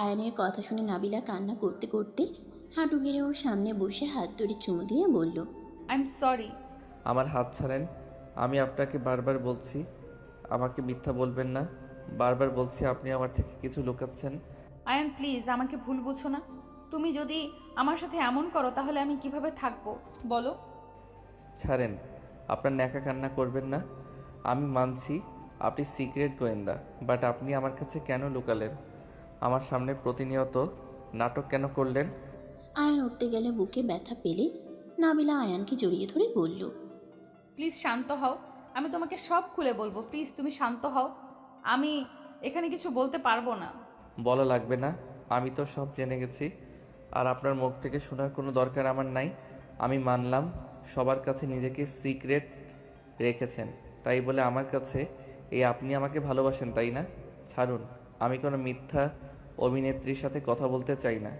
আয়ানের কথা শুনে নাবিলা কান্না করতে করতে হাঁটু গেড়ে ওর সামনে বসে হাত ধরে চুমু দিয়ে বলল, আই এম সরি। আমার হাত ছাড়েন। আমি আপনাকে বারবার বলছি আমাকে মিথ্যা বলবেন না। বারবার বলছি আপনি আমার থেকে কিছু লুকাচ্ছেন। আয়ান, প্লিজ আমাকে ভুল বুঝো না। তুমি যদি আমার সাথে এমন করো তাহলে আমি কিভাবে থাকবো বলো? ছাড়েন, আপনার ন্যাকা কান্না করবেন না। আমি মানছি আপনি সিক্রেট গোয়েন্দা, বাট আপনি আমার কাছে কেন লুকালেন? আমার সামনে প্রতিনিয়ত নাটক কেন করলেন? আয়ান উঠতে গেলে বুকে ব্যথা পেলে নাবিলা আয়ানকে জড়িয়ে ধরে বলল, প্লিজ শান্ত হও, আমি তোমাকে সব খুলে বলবো। প্লিজ তুমি শান্ত হও, আমি এখানে কিছু বলতে পারবো না। বলা লাগবে না, আমি তো সব জেনে গেছি। আর আপনার মুখ থেকে শোনার কোনো দরকার আমার নাই। আমি মানলাম সবার কাছে নিজেকে সিক্রেট রেখেছেন, তাই বলে আমার কাছে এই আপনি আমাকে ভালোবাসেন তাই না? ছাড়ুন, আমি কোনো মিথ্যা অভিনেত্রীর সাথে কথা বলতে চাই না।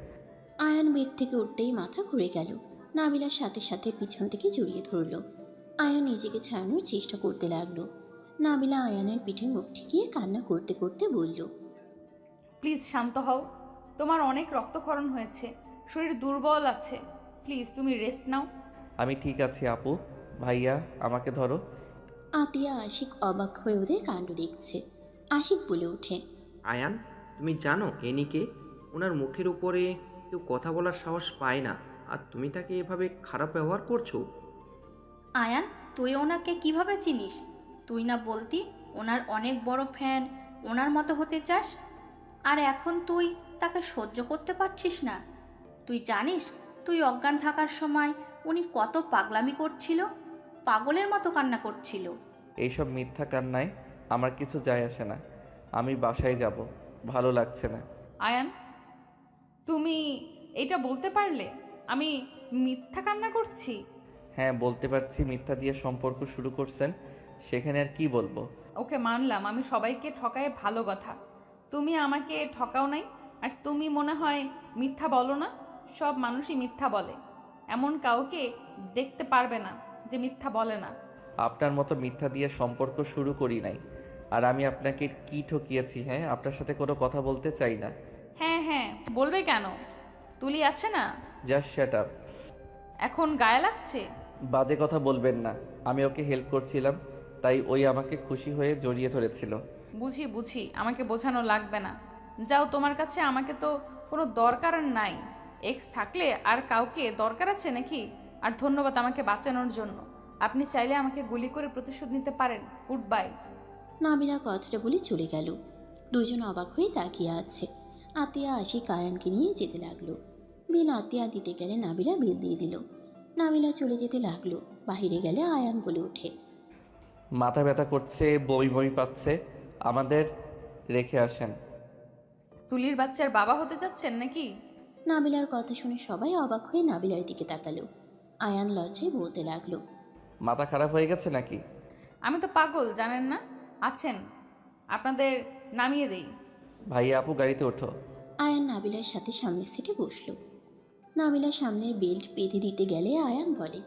আয়ান বেড থেকে উঠতেই মাথা ঘুরে গেল। নাবিলার সাথে সাথে পিছন থেকে জড়িয়ে ধরল। আয়ান নিজেকে ছাড়ানোর চেষ্টা করতে লাগলো। নাবিলা আয়ানের পিঠে মুখ ঠেকিয়ে কান্না করতে করতে বলল, প্লিজ শান্ত হও, তোমার অনেক রক্তক্ষরণ হয়েছে, শরীর দুর্বল আছে, প্লিজ তুমি রেস্ট নাও। আমি ঠিক আছি আপু। ভাইয়া আমাকে ধরো। আতিয়া আশিক অবাক হয়ে ওদের কাণ্ড দেখছে। আশিক বলে ওঠে, আয়ান, তুমি জানো এনিকে? ওনার মুখের উপরে কেউ কথা বলার সাহস পায় না, আর তুমি তাকে এভাবে খারাপ ব্যবহার করছো। আয়ান, তুই ওনাকে কিভাবে চিনিস? তুই না বলতি ওনার অনেক বড় ফ্যান, ওনার মতো হতে চাস, আর এখন তুই তাকে সহ্য করতে পারছিস না। তুই জানিস তুই অজ্ঞান থাকার সময় উনি কত পাগলামি করছিল, পাগলের মতো কান্না করছিল। এইসব মিথ্যা কান্নায় আমার কিছু যায় আসে না। আমি বাসায় যাব, ভালো লাগছে না। আয়ান, তুমি এটা বলতে পারলে আমি মিথ্যা কান্না করছি? হ্যাঁ, বলতে পারছি। মিথ্যা দিয়ে সম্পর্ক শুরু করছেন, সেখানে আর কি বলবো। ওকে, মানলাম আমি সবাইকে ঠকায়, ভালো কথা। তুমি আমাকে ঠকাও নাই, আর তুমি মনে হয় মিথ্যা বলো না। সব মানুষই মিথ্যা বলে, এমন কাউকে দেখতে পারবে না যে মিথ্যা বলে না। আপনার মতো মিথ্যা দিয়ে সম্পর্ক শুরু করি নাই। আর আমি আপনাকে কি ঠকিয়েছি? হ্যাঁ, আপনার সাথে কোনো কথা বলতে চাই না। হ্যাঁ হ্যাঁ, বলবে কেন? তুলি আছে না? Just shut up. এখন গায়ে লাগছে? বাজে কথা বলবেন না। আমি ওকে হেল্প করছিলাম, তাই ওই আমাকে খুশি হয়ে জড়িয়ে ধরেছিল। বুঝি বুঝি, আমাকে বোঝানো লাগবে না। যাও, তোমার কাছে আমাকে তো কোনো দরকার নাই। এক্স থাকলে আর কাউকে দরকার আছে নাকি? আর ধন্যবাদ আমাকে বাঁচানোর জন্য। আপনি চাইলে আমাকে গুলি করে প্রতিশোধ নিতে পারেন। Good bye. নাবিলা কথাটা বলে চলে গেল। দুজন অবাক হয়ে তাকিয়ে আছে। আতিয়া আশিক আয়ানকে নিয়ে যেতে লাগলো। বিল আতিয়া দিতে গেলে নাবিলা বিল দিয়ে দিল। নাবিলা চলে যেতে লাগলো। বাহিরে গেলে আয়ান বলে ওঠে, মাথা ব্যথা করছে, বমি বমি পাচ্ছে, আমাদের রেখে আসেন। তুলির বাচ্চার বাবা হতে যাচ্ছেন নাকি? নাবিলার কথা শুনে সবাই অবাক হয়ে নাবিলার দিকে তাকালো। আয়ান লজ্জায় বলতে লাগলো, মাথা খারাপ হয়ে গেছে নাকি? আমি তো পাগল, জানেন না? আছেন, আপনাদের নামিয়ে দেই। ভাইয়া আপু, গাড়িতে ওঠো। আয়ান নাবিলার সাথে সামনের সিটে বসলো। নাবিলা সামনের বেল্ট বেঁধে দিতে গেলে আয়ান বলে,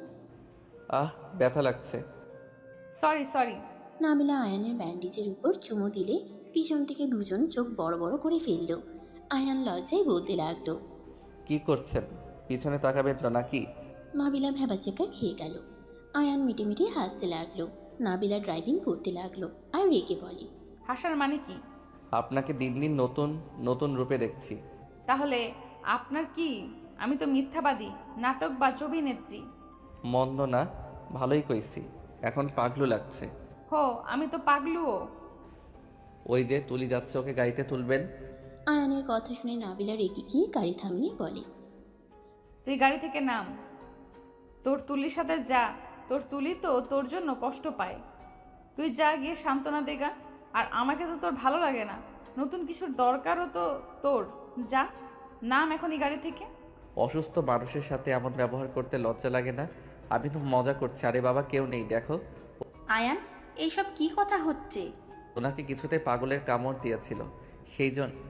আহ, ব্যথা লাগছে। Sorry sorry. নাবিলা আয়ানের ব্যান্ডেজের উপর চুমু দিলে পিছন থেকে দুজন চোখ বড় বড় করে ফেলল। আয়ান লজ্জায় বলতে লাগলো, কি করছেন? পিছনে তাকাবেন তো নাকি? নাবিলা ভেবাচেকা খেয়ে গেল। আয়ান মিটে মিটে হাসতে লাগলো। নাবিলা ড্রাইভিং করতে লাগলো আর রেগে বলে, হাসার মানে কি? আপনাকে দিন দিন নতুন নতুন রূপে দেখছি। তাহলে আপনার কি? আমি তো মিথ্যাবাদী, নাটক বা অভিনেত্রী। মন্দ না, ভালোই কইছি। এখন পাগলু লাগছে। হো, আমি তো পাগলুও। ওই যে তুলি যাচ্ছে, ওকে গাড়িতে তুলবেন। আয়ানের কথা শুনে নাবিলা রেগে গিয়ে গাড়ি থামিয়ে বলে, তুই গাড়ি থেকে নাম, তোর তুলির সাথে যা। তোর তুলি তো তোর জন্য কষ্ট পায়। তুই যা গিয়ে সান্ত্বনা দেগা। আর আমাকে তো তোর ভালো লাগে না, নতুন কিছুর দরকারও তো তোর। যা, নাম এখনই গাড়ি থেকে। অসুস্থ মানুষের সাথে এমন ব্যবহার করতে লজ্জা লাগে না? আমি তো মজা করছি। আরে বাবা, কেউ নেই, দেখো। আয়ান, এইসব কি কথা হচ্ছে? ওনাকে কিছুতে পাগলের কামড় দিয়েছিল,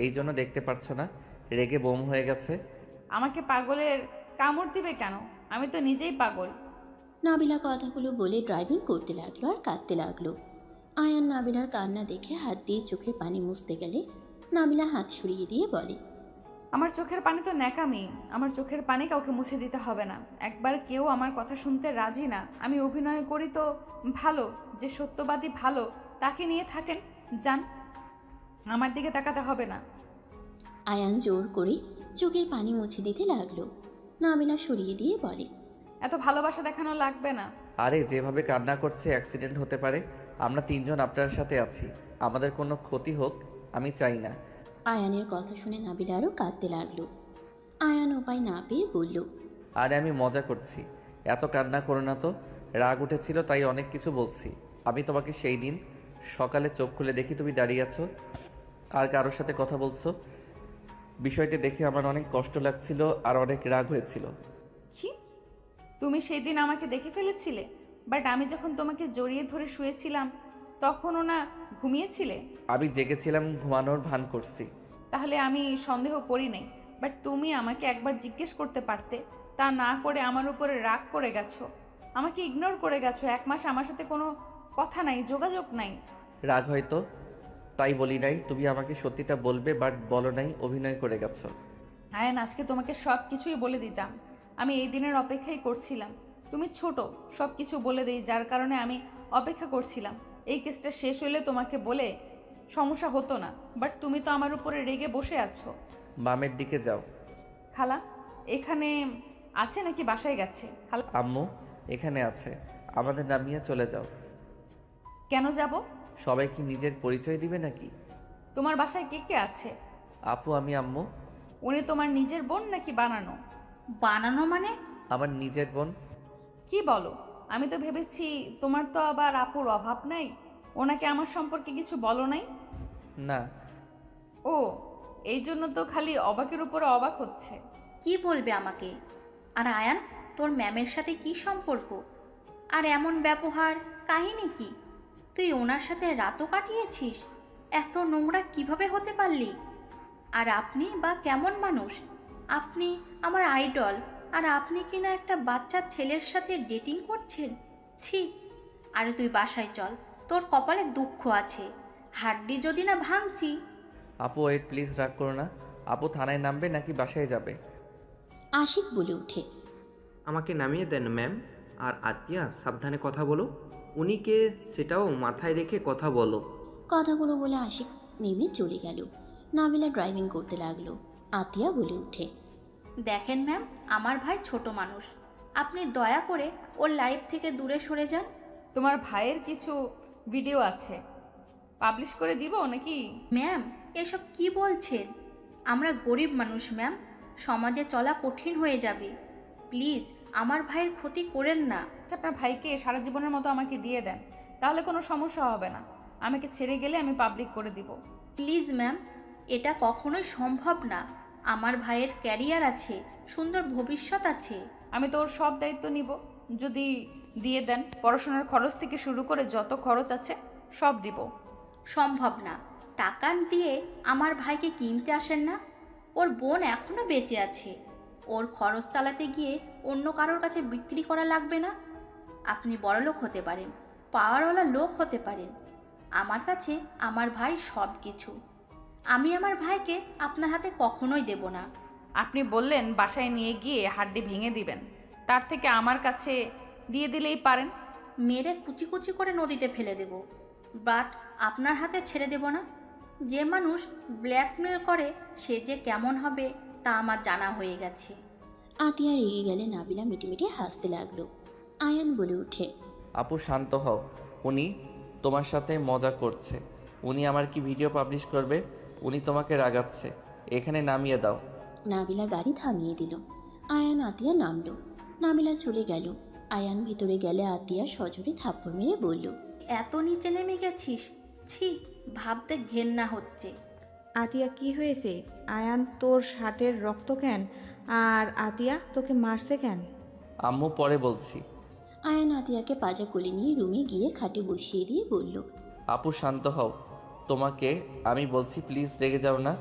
এই জন্য দেখতে পারছো না, রেগে বোম হয়ে গেছে। আমাকে পাগলের কামড় দিবে কেন? আমি তো নিজেই পাগল। নাবিলা কথাগুলো বলে ড্রাইভিং করতে লাগলো আর কাঁদতে লাগলো। আয়ান নাবিলার কান্না দেখে হাত দিয়ে চোখের পানি মুছতে গেলে নাবিলা হাত সরিয়ে দিয়ে বলে, আমার চোখের পানি তো ন্যাকামি। আমার চোখের পানি কাউকে মুছে দিতে হবে না। একবার কেউ আমার কথা শুনতে রাজি না। আমি অভিনয় করি তো ভালো, যে সত্যবাদী ভালো তাকে নিয়ে থাকেন। যান, আমার দিকে তাকাতে হবে না। আয়ান জোর করে চোখের পানি মুছে দিতে লাগলো। নাবিলা সরিয়ে দিয়ে বলে, এত ভালোবাসা দেখানো লাগবে না। আরে যেভাবে কান্না করছে অ্যাক্সিডেন্ট হতে পারে। আমরা তিনজন আপনার সাথে আছি, আমাদের কোনো ক্ষতি হোক আমি চাই না। আয়ানের কথা শুনে নাবিলা আরও কাঁদতে লাগলো। আয়ান উপায় না পেয়ে বলল, আরে আমি মজা করছি, এত কান্না করো না তো। রাগ উঠেছিল তাই অনেক কিছু বলছি। আমি তোমাকে সেই দিন সকালে চোখ খুলে দেখি তুমি দাঁড়িয়ে আছো আর কারোর সাথে কথা বলছো। বিষয়টি দেখে আমার অনেক কষ্ট লাগছিল আর অনেক রাগ হয়েছিল। কি? তুমি সেই দিন আমাকে দেখে ফেলেছিলে? বাট আমি যখন তোমাকে জড়িয়ে ধরে শুয়েছিলাম তখনও না ঘুমিয়েছিলে? আমি জেগেছিলাম, ঘুমানোর ভান করছি। তাহলে আমি সন্দেহ করি নাই। বাট তুমি আমাকে একবার জিজ্ঞেস করতে পারতে। তা না করে আমার উপরে রাগ করে গেছো, আমাকে ইগনোর করে গেছো। 1 মাস আমার সাথে কোনো কথা নাই, যোগাযোগ নাই। রাগ হয়তো, তাই বলি নাই। তুমি আমাকে সত্যিটা বলবে, বাট বলো নাই, অভিনয় করে গেছো। আয়ান, আজকে তোমাকে সব কিছুই বলে দিতাম। আমি এই দিনের অপেক্ষাই করছিলাম। তুমি ছোট, সব কিছু বলে দিই, যার কারণে আমি অপেক্ষা করছিলাম। এই কেসটা শেষ হলে তোমাকে বলে সমস্যা হতো না। বাট তুমি তো আমার উপরে রেগে বসে আছো। বামের দিকে যাও। খালা এখানে আছে নাকি বাসায় গেছে? খালা আম্মু এখানে আছে, আমাদের নামিয়ে চলে যাও। কেন যাব? সবাই কি নিজের পরিচয় দিবে নাকি? তোমার বাসায় কে কে আছে? আপু, আমি, আম্মু। উনি তোমার নিজের বোন নাকি বানানো? বানানো মানে? আমার নিজের বোন। কি বলো? আমি তো ভেবেছি তোমার তো আবার আপুর অভাব নাই, ওনাকে আমার সম্পর্কে কিছু বলো নাই। না। ও, এই জন্য তো খালি অবাকের উপরে অবাক হচ্ছে। কি বলবে আমাকে? আর আয়ান, তোর ম্যামের সাথে কি সম্পর্ক? আর এমন ব্যবহার, কাহিনী কি? তুই ওনার সাথে রাতও কাটিয়েছিস? এত নোংরা কিভাবে হতে পারলি? আর আপনি বা কেমন মানুষ? আপনি আমার আইডল, আর আপনি কি না একটা বাচ্চা ছেলের সাথে ডেটিং করছেন? ছি! আরে তুই বাসায় চল, তোর কপালে দুঃখ আছে। হাড্ডি যদি না ভাঙছি। আপু ওয়েট, প্লিজ রাগ করো না। আপু থানায় নামবে নাকি বাসায় যাবে? আশিক বলে ওঠে, আমাকে নামিয়ে দেন ম্যাম। আর আতিয়া, সাবধানে কথা বলো। উনি কে সেটাও মাথায় রেখে কথা বলো। কথাগুলো বলে আশিক নেমে চলে গেল। নাবিলা ড্রাইভিং করতে লাগলো। আতিয়া বলে ওঠে, দেখেন ম্যাম, আমার ভাই ছোট মানুষ, আপনি দয়া করে ওর লাইফ থেকে দূরে সরে যান। তোমার ভাইয়ের কিছু ভিডিও আছে, পাবলিশ করে দিব নাকি? ম্যাম, এসব কি বলছেন? আমরা গরিব মানুষ ম্যাম, সমাজে চলা কঠিন হয়ে যাবে। প্লিজ আমার ভাইয়ের ক্ষতি করেন না। আপনার ভাইকে সারা জীবনের মতো আমাকে দিয়ে দেন, তাহলে কোনো সমস্যা হবে না। আমাকে ছেড়ে গেলে আমি পাবলিক করে দিব। প্লিজ ম্যাম, এটা কখনোই সম্ভব না। আমার ভাইয়ের ক্যারিয়ার আছে, সুন্দর ভবিষ্যৎ আছে। আমি তো ওর সব দায়িত্ব নিব যদি দিয়ে দেন। পড়াশোনার খরচ থেকে শুরু করে যত খরচ আছে সব দিব। সম্ভব না। টাকা দিয়ে আমার ভাইকে কিনতে আসেন না। ওর বোন এখনো বেঁচে আছে, ওর খরচ চালাতে গিয়ে অন্য কারোর কাছে বিক্রি করা লাগবে না। আপনি বড়লোক হতে পারেন, পাওয়ারওয়ালা লোক হতে পারেন, আমার কাছে আমার ভাই সব কিছু। আমি আমার ভাইকে আপনার হাতে কখনোই দেব না। আপনি বললেন বাসায় নিয়ে গিয়ে হাড্ডি ভেঙে দিবেন, তার থেকে আমার কাছে দিয়ে দিলেই পারেন। মেরে কুচি কুচি করে নদীতে ফেলে দেব, বাট আপনার হাতে ছেড়ে দেব না। যে মানুষ ব্ল্যাকমেল করে সে যে কেমন হবে তা আমার জানা হয়ে গেছে। আতিয়া রেগে গেলে নাবিলা মিটিমিটি হাসতে লাগলো। আয়ান বলে ওঠে, আপু শান্ত হও, উনি তোমার সাথে মজা করছে। উনি আমার কি ভিডিও পাবলিশ করবে? উনি তোমাকে রাগাচ্ছে, এখানে নামিয়ে দাও। নাবিলা গাড়ি থামিয়ে দিল। আয়ান আতিয়া নামলো। নাবিলা চলে গেল। আয়ান ভিতরে গেলে আতিয়া সজোরে থাপ্পড় মেরে বলল, এত নিচে নেমে গেছিস? ছি, ভাবতে ঘেন্না হচ্ছে। আতিয়া কি হয়েছে? আয়ান তোর শার্টের রক্ত কেন? আর আতিয়া তোকে মারছে কেন? আম্মু পরে বলছি। আয়ান আতিয়াকে পাজা কোলে নিয়ে রুমে গিয়ে খাটে বসিয়ে দিয়ে বলল, আপু শান্ত হও, তোমাকে আমি বলছি, প্লিজ রেগে যাও না।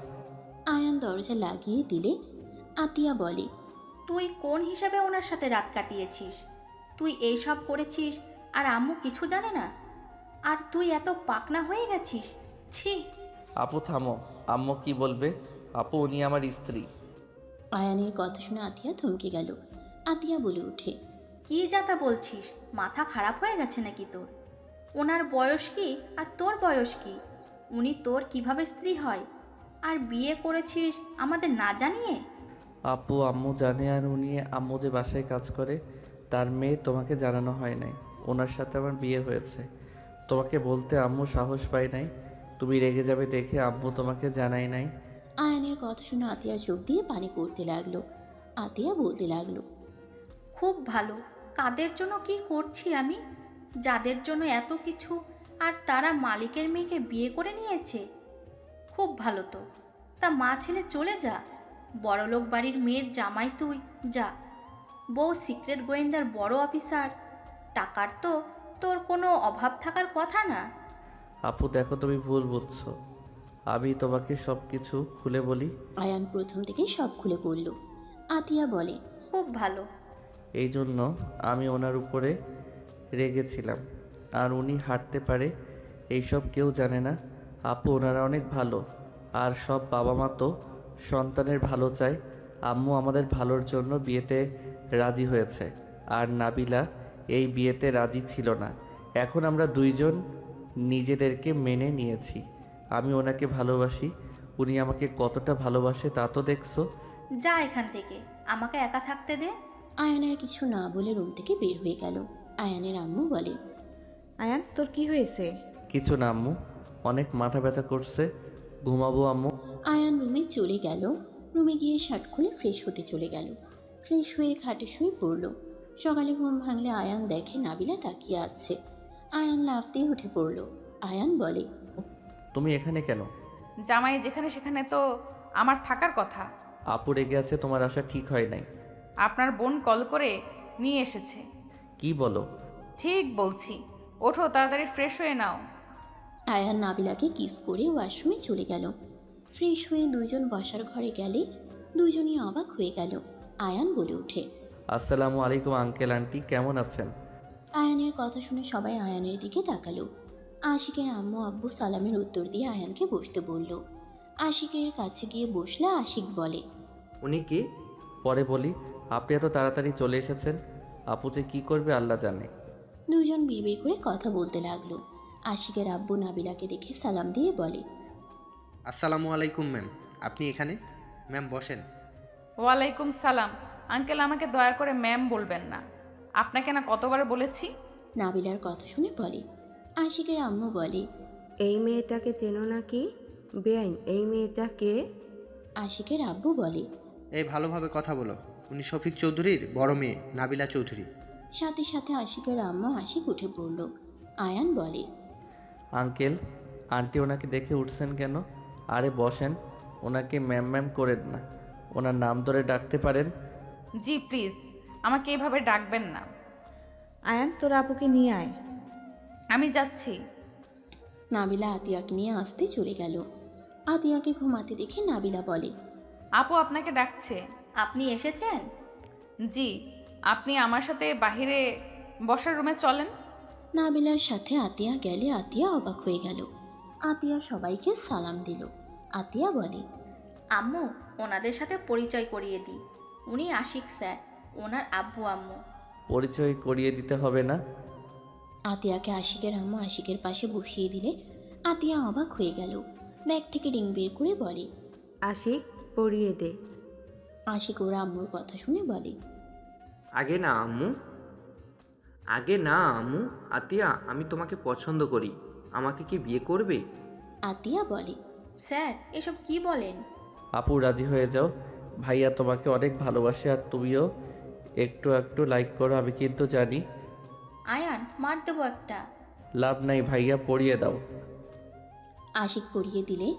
আয়ান দরজা লাগিয়ে দিলে আতিয়া বলে, তুই কোন হিসাবে ওনার সাথে রাত কাটিয়েছিস? তুই এইসব করেছিস আর আম্মু কিছু জানে না? আর তুই এত পাকনা হয়ে গেছিস? ছি! আপু থামো, আম্মু কি বলবে? আপু উনি আমার স্ত্রী। আয়ানের কথা শুনে আতিয়া থমকে গেল। আতিয়া বলে ওঠে, কি যাতা বলছিস? মাথা খারাপ হয়ে গেছে নাকি তোর? ওনার বয়স কি আর তোর বয়স কি? উনি তোর কিভাবে স্ত্রী হয়? আর বিয়ে করেছিস আমাদের না জানিয়ে? আপু আম্মু জানে, আর উনি আম্মু যে বাসায় কাজ করে তার মেয়ে, তোমাকে জানানো হয় নাই। ওনার সাথে আমার বিয়ে হয়েছে, তোমাকে বলতে আম্মু সাহস পায় নাই। তুমি রেগে যাবে দেখে আম্মু তোমাকে জানাই নাই। আয়ানের কথা শুনে আতিয়ার চোখ দিয়ে পানি পড়তে লাগলো। আতিয়া বলতে লাগলো, খুব ভালো। কাদের জন্য কি করছি আমি? যাদের জন্য এত কিছু, আর তারা মালিকের মেয়েকে বিয়ে করে নিয়েছে। খুব ভালো তো। তা মা ছেলে চলে যা, বড়লোক বাড়ির মেয়ের জামাই তুই, যা। বউ সিক্রেট গোয়েন্দার বড় অফিসার, টাকার তো তোর কোনো অভাব থাকার কথা না। আপু দেখো, তুমি ভুল বুঝছো, আমি তোমাকে সব কিছু খুলে বলি। আয়ান প্রথম থেকেই সব খুলে বলল। আতিয়া বলে, খুব ভালো। এই জন্য আমি ওনার উপরে রেগেছিলাম, আর উনি হাঁটতে পারে এইসব কেউ জানে না। আপু ওনারা অনেক ভালো, আর সব বাবা মা তো সন্তানের ভালো চায়। আম্মু আমাদের ভালোর জন্য বিয়েতে রাজি হয়েছে, আর নাবিলা এই বিয়েতে রাজি ছিল না। এখন আমরা দুইজন নিজেদেরকে মেনে নিয়েছি। আমি ওনাকে ভালোবাসি, উনি আমাকে কতটা ভালোবাসে তা তো দেখছো। যা এখান থেকে, আমাকে একা থাকতে দে। আয়ানের কিছু না বলে রুম থেকে বের হয়ে গেল। আয়ানের আম্মু বলে, আয়ান তোর কি হয়েছে? কিছু না আম্মু, অনেক মাথা ব্যথা করছে, ঘুমাবো আম্মু। আয়ান রুমে চলে গেল। রুমে গিয়ে শার্ট খুলে ফ্রেশ হতে চলে গেল। ফ্রেশ হয়ে খাটে শুয়ে পড়ল। সকালে ঘুম ভাঙলে আয়ান দেখে নাবিলা তাকিয়ে আছে। আয়ান লাফ দিয়ে উঠে পড়ল। আয়ান বলে, তুমি এখানে কেন? জামাই যেখানে সেখানে তো আমার থাকার কথা। আপু রেগে আছে, তোমার আসা ঠিক হয় নাই। আপনার বোন কল করে নিয়ে এসেছে। কি বলো? ঠিক বলছি, ওঠো তাড়াতাড়ি ফ্রেশ হয়ে নাও। আয়ান নাবিলাকে কিস করে ওয়াশরুমে চলে গেল। ফ্রেশ হয়ে দুইজন বসার ঘরে গেলে দুইজনই অবাক হয়ে গেল। আয়ান বলে ওঠে, আসসালামু আলাইকুম আঙ্কেল আন্টি, কেমন আছেন? আয়ানের কথা শুনে সবাই আয়ানের দিকে তাকালো। আশিকের আম্মু আব্বু সালামের উত্তর দিয়ে আয়ানকে বসতে বলল। আশিকের কাছে গিয়ে বসলে আশিক বলে, উনি কে? পরে বলি, আপনি এত তাড়াতাড়ি চলে এসেছেন, আপু যে কী করবে আল্লাহ জানে। দুজন বিড়বিড় করে কথা বলতে লাগলো। আশিকের আব্বু নাবিলাকে দেখে সালাম দিয়ে বলে, আসসালামু আলাইকুম ম্যাম, আপনি এখানে? ম্যাম বসেন। ওয়ালাইকুম সালাম। আঙ্কেল, আমাকে দয়া করে ম্যাম বলবেন না, আপনাকে না কতবার বলেছি। নাবিলার কথা শুনে বলে। আশিকের আম্মু বলে, এই মেয়েটাকে চেনো নাকি? বেআইন, এই মেয়েটা কে? আশিকের আব্বু বলে, এই ভালোভাবে কথা বলো, উনি শফিক চৌধুরীর বড় মেয়ে নাবিলা চৌধুরী। সাথে সাথে আশিকের আম্মু আশিক উঠে পড়ল। আয়ান বলে, আঙ্কেল আন্টি ওনাকে দেখে উঠছেন কেন? আরে বসেন, ওনাকে ম্যাম ম্যাম করেন না, ওনার নাম ধরে ডাকতে পারেন। জি প্লিজ, আমাকে এভাবে ডাকবেন না। আয়ান তোর আপুকে নিয়ে আয়। আমি যাচ্ছি। নাবিলা আতিয়াকে নিয়ে আসতে চলে গেল। আতিয়াকে ঘুমাতে দেখে নাবিলা বলে, আপু আপনাকে ডাকছে। আপনি এসেছেন? জি, আপনি আমার সাথে বাহিরে বসার রুমে চলেন। নাবিলার সাথে আতিয়া গেলে আতিয়া অবাক হয়ে গেল। আতিয়া সবাইকে সালাম দিল। আতিয়া বলে, আম্মু, ওনাদের সাথে পরিচয় করিয়ে দিই। উনি আশিক স্যার, ওনার আব্বু আম্মু। পরিচয় করিয়ে দিতে হবে না। আতিয়াকে আশিকের আম্মু আশিকের পাশে বসিয়ে দিলে আতিয়া অবাক হয়ে গেল। ব্যাগ থেকে রিং বের করে বলে, আশিক, পরিয়ে দে। আশিক ওর আম্মুর কথা শুনে বলে, আগে না আম্মু, আগে না আম্মু। আতিয়া, আমি তোমাকে পছন্দ করি, আমাকে কি বিয়ে করবে? আতিয়া বলে, স্যার এসব কি বলেন? আপু রাজি হয়ে যাও, ভাইয়া তোমাকে অনেক ভালোবাসে, আর তুমিও একটু একটু লাইক করো, আমি কিন্তু জানি। আয়ান, মার দেবো একটা। লাভ নাই ভাইয়া, পড়িয়ে দাও। আশিক পরিয়ে দিলে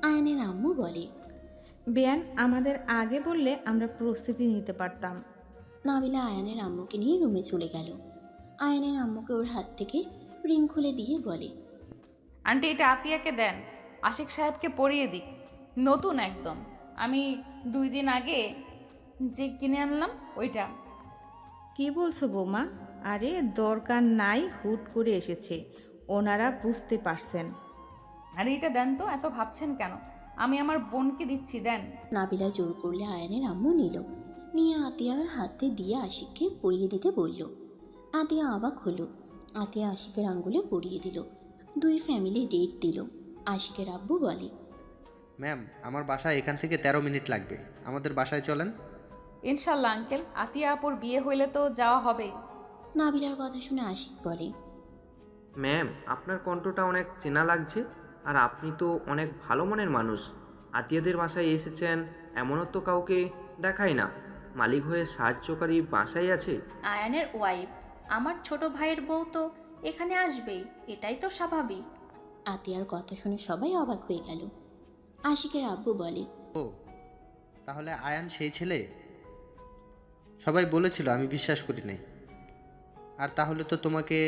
আয়ানের আম্মু বলে, বেয়ান, আমাদের আগে বললে আমরা প্রস্তুতি নিতে পারতাম। নাবিলা আয়ানের আম্মুকে নিয়ে রুমে চলে গেল। আয়ানের আম্মুকে ওর হাত থেকে রিং খুলে দিয়ে বলে, আন্টি এটা আতিয়াকে দেন, আশিক সাহেবকে পরিয়ে দিক, নতুন একদম। আমি 2 দিন আগে যে কিনে আনলাম ওইটা। কি বলছো বৌমা? আরে দরকার নাই, হুট করে এসেছে, ওনারা বুঝতে পারছেন। আরে এটা দেন তো, এত ভাবছেন কেন? আমি আমার বোনকে দিচ্ছি, দেন। নাবিলা জোর করলে আয়ানের আম্মু নিল। নিয়ে আতিয়ার হাতে দিয়ে আশিককে পরিয়ে দিতে বলল। আতিয়া অবাক হলো। আতিয়া আশিকের আঙ্গুলে পরিয়ে দিল। 2 ফ্যামিলি ডেট দিল। আশিকের আব্বু বলে, ম্যাম, আমার বাসায় এখান থেকে 13 মিনিট লাগবে, আমাদের বাসায় চলেন। ইনশাল্লাহ আঙ্কেল, আতিয়া আপুর বিয়ে হইলে তো যাওয়া হবেই। নাবিলার কথা শুনে আশিক বলে, ম্যাম, আপনার কণ্ঠটা অনেক চেনা লাগছে, আর আপনি তো অনেক ভালো মনের মানুষ। আতিয়াদের বাসায় এসেছেন, এমনও তো কাউকে দেখায় না। মালিক হয়ে সাহায্যকারী বাসায় আছে। আয়ানের ওয়াইফ, আমার ছোট ভাইয়ের বউ তো এখানে আসবেই, এটাই তো স্বাভাবিক। আতিয়ার কথা শুনে সবাই অবাক হয়ে গেল। আশিকের আব্বু বলে, ও তাহলে আয়ান সেই ছেলে? সবাই বলেছিল, আমি বিশ্বাস করি নাই। আর তাহলে তো তোমাকে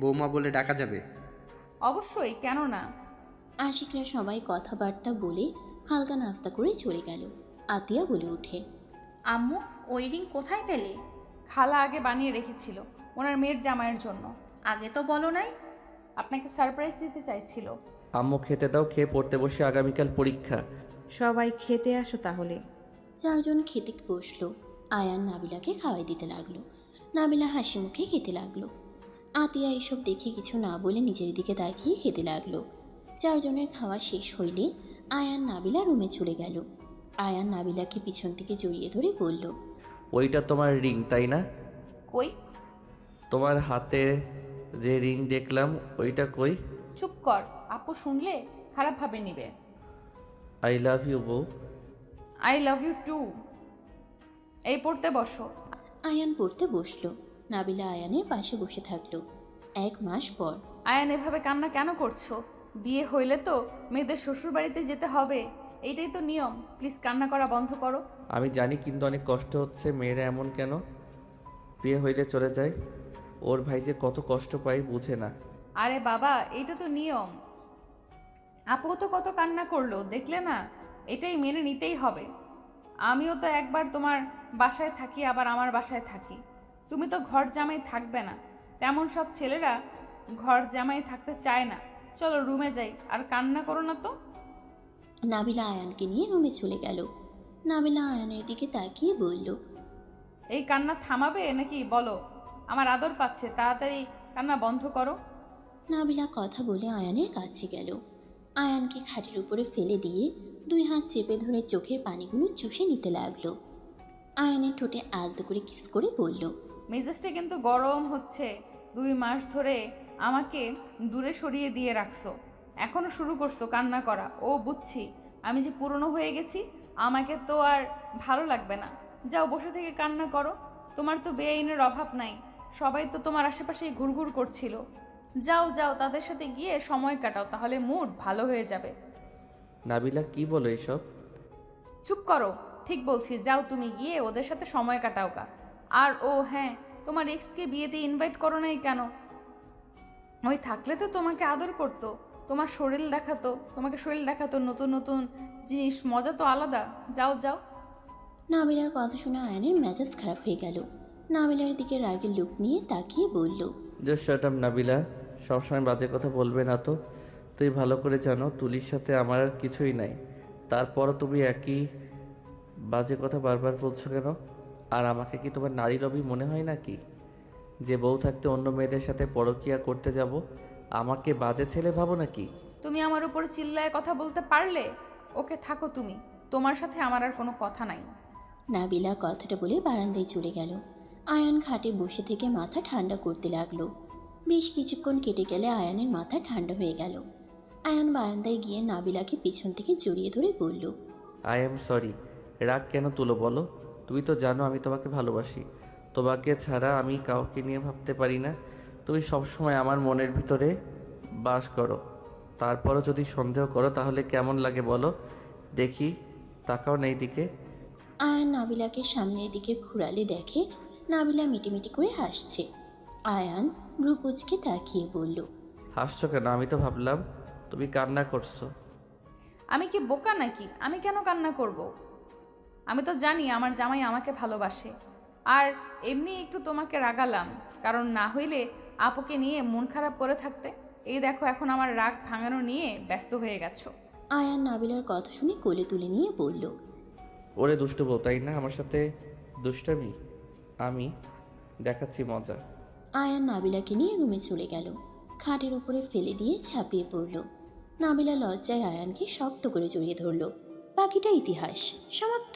বৌমা বলে ডাকা যাবে? অবশ্যই, কেন না। আশিকরা সবাই কথাবার্তা বলে হালকা নাস্তা করে চলে গেল। আতিয়া বলে ওঠে, আম্মু, ওই রিং কোথায় পেলে? খালা আগে বানিয়ে রেখেছিল ওনার মেয়ের জামাইয়ের জন্য। আগে তো বলো নাই। আপনাকে সারপ্রাইজ দিতে চাইছিল। আম্মু খেতে দাও, খেয়ে পড়তে বসে, আগামীকাল পরীক্ষা। সবাই খেতে আসো তাহলে। 4 জন খেতে বসলো। আয়ান নাবিলাকে খাওয়াই দিতে লাগলো। নাবিলা হাসি মুখে খেতে লাগলো। আতিয়া এসব দেখে কিছু না বলে নিজের দিকে তাকিয়ে খেতে লাগলো। 4 জনের খাওয়া শেষ হইলে আয়ান নাবিলা রুমে চলে গেল। আয়ান নাবিলাকে পিছন থেকে জড়িয়ে ধরে বলল, ওইটা তোমার রিং তাই না? কই? তোমার হাতে যে রিং দেখলাম ওইটা কই? চুপ কর, আপু শুনলে খারাপভাবে নিবে। আই লাভ ইউ বউ। I love you too. এই পড়তে বসো। আয়ান পড়তে বসলো। নাবিলা আয়ানের পাশে বসে থাকলো। 1 মাস পর। আয়ান এভাবে কান্না কেন করছো? বিয়ে হইলে তো মেয়েদের শ্বশুর বাড়িতে যেতে হবে, এইটাই তো নিয়ম। প্লিজ কান্না করা বন্ধ করো। আমি জানি, কিন্তু অনেক কষ্ট হচ্ছে। মেয়েরা এমন কেন? বিয়ে হইলে চলে যায়। ওর ভাই যে কত কষ্ট পায় বুঝে না। আরে বাবা, এইটা তো নিয়ম। আপু তো কত কান্না করলো দেখলে না? এটাই মেনে নিতেই হবে। আমিও তো একবার তোমার বাসায় থাকি, আবার আমার বাসায় থাকি। তুমি তো ঘর জামাই থাকবে না। তেমন সব ছেলেরা ঘর জামাই থাকতে চায় না। চলো রুমে যাই, আর কান্না করো না তো। নাবিলা আয়ানকে নিয়ে রুমে চলে গেল। নাবিলা আয়ানের দিকে তাকিয়ে বলল, এই কান্না থামাবে নাকি বলো? আমার আদর পাচ্ছে, তাড়াতাড়ি কান্না বন্ধ করো। নাবিলা কথা বলে আয়ানের কাছে গেল। আয়ানকে খাটের উপরে ফেলে দিয়ে 2 হাত চেপে ধরে চোখের পানিগুলো চুষে নিতে লাগলো। আয়ানের ঠোঁটে আলতো করে কিস করে বলল, মেজাজটা কিন্তু গরম হচ্ছে। 2 মাস ধরে আমাকে দূরে সরিয়ে দিয়ে রাখছো, এখনো শুরু করছো কান্না করা। ও বুঝছি, আমি যে পুরনো হয়ে গেছি, আমাকে তো আর ভালো লাগবে না। যাও বসে থেকে কান্না করো। তোমার তো বেআইনের অভাব নাই, সবাই তো তোমার আশেপাশেই ঘুরঘুর করছিল। যাও যাও, তাদের সাথে গিয়ে সময় কাটাও, তাহলে মুড ভালো হয়ে যাবে। নাবিলা কি বলো এসব? চুপ করো, ঠিক বলছি। যাও তুমি গিয়ে ওদের সাথে সময় কাটাও গা। আর ও হ্যাঁ, তোমার এক্সকে বিয়েতে ইনভাইট করো নাই কেন? ওই থাকলে তো তোমাকে আদর করতো, তোমার শরীর দেখাতো, তোমাকে শরীর দেখাতো, নতুন নতুন জিনিস, মজা তো আলাদা। যাও যাও। নাবিলার কথা শুনে আয়ানের মেজাজ খারাপ হয়ে গেল। নাবিলার দিকে রাগের লুক নিয়ে তাকিয়ে বলল, জাস্ট শাট আপ নাবিলা, সবসময় বাজে কথা বলবে না তো। তুই ভালো করে জানো তুলির সাথে আমার আর কিছুই নাই, তারপরও তুমি একই বাজে কথা বারবার বলছো কেন? আর আমাকে কি তোমার নারী রবি মনে হয় নাকি, যে বউ থাকতে অন্য মেয়েদের সাথে পরকিয়া করতে যাব? আমাকে বাজে ছেলে ভাবো নাকি? তুমি আমার উপরে চিল্লায় কথা বলতে পারলে? ওকে থাকো তুমি, তোমার সাথে আমার আর কোনো কথা নাই। নাবিলা কথাটা বলে বারান্দায় চলে গেল। আয়ান খাটে বসে থেকে মাথা ঠান্ডা করতে লাগলো। বেশ কিছুক্ষণ কেটে গেলে আয়ানের মাথা ঠান্ডা হয়ে গেল। আয়ান বারান্দায় গিয়ে নাবিলাকে পিছন থেকে জড়িয়ে ধরে বলল, আই এম সরি। রাগ কেন তুলো বলো? তুমি তো জানো আমি তোমাকে ভালোবাসি। তোমাকে ছাড়া আমি কাউকে নিয়ে ভাবতে পারি না। তুমি সবসময় আমার মনের ভিতরে বাস করো। তারপরও যদি সন্দেহ করো তাহলে কেমন লাগে বলো দেখি? তাকাও না এইদিকে। আয়ান নাবিলাকে সামনের দিকে ঘুরালে দেখে নাবিলা মিটিমিটি করে হাসছে। আয়ান ভ্রু কুঁচকে তাকিয়ে বলল, হাসছো কেন? আমি তো ভাবলাম তুমি কান্না করছো। আমি কি বোকা নাকি? আমি কেন কান্না করব? আমি তো জানি আমার জামাই আমাকে ভালোবাসে। আর এমনি একটু তোমাকে রাগালাম, কারণ না হইলে আপুকে নিয়ে মন খারাপ করে থাকতে। এই দেখো, এখন আমার রাগ ভাঙানো নিয়ে ব্যস্ত হয়ে গেছো। আয়ান নাবিলার কথা শুনে কোলে তুলে নিয়ে বলল, ওরে দুষ্ট বউ, তাই না? আমার সাথে দুষ্টামি? আমি দেখাচ্ছি মজা। আয়ান নাবিলাকে নিয়ে রুমে চলে গেল। খাটের উপরে ফেলে দিয়ে ঝাঁপিয়ে পড়ল। নাবিলা লজ্জায় আয়ানকে শক্ত করে জড়িয়ে ধরল। বাকিটা ইতিহাস। সমাপ্ত।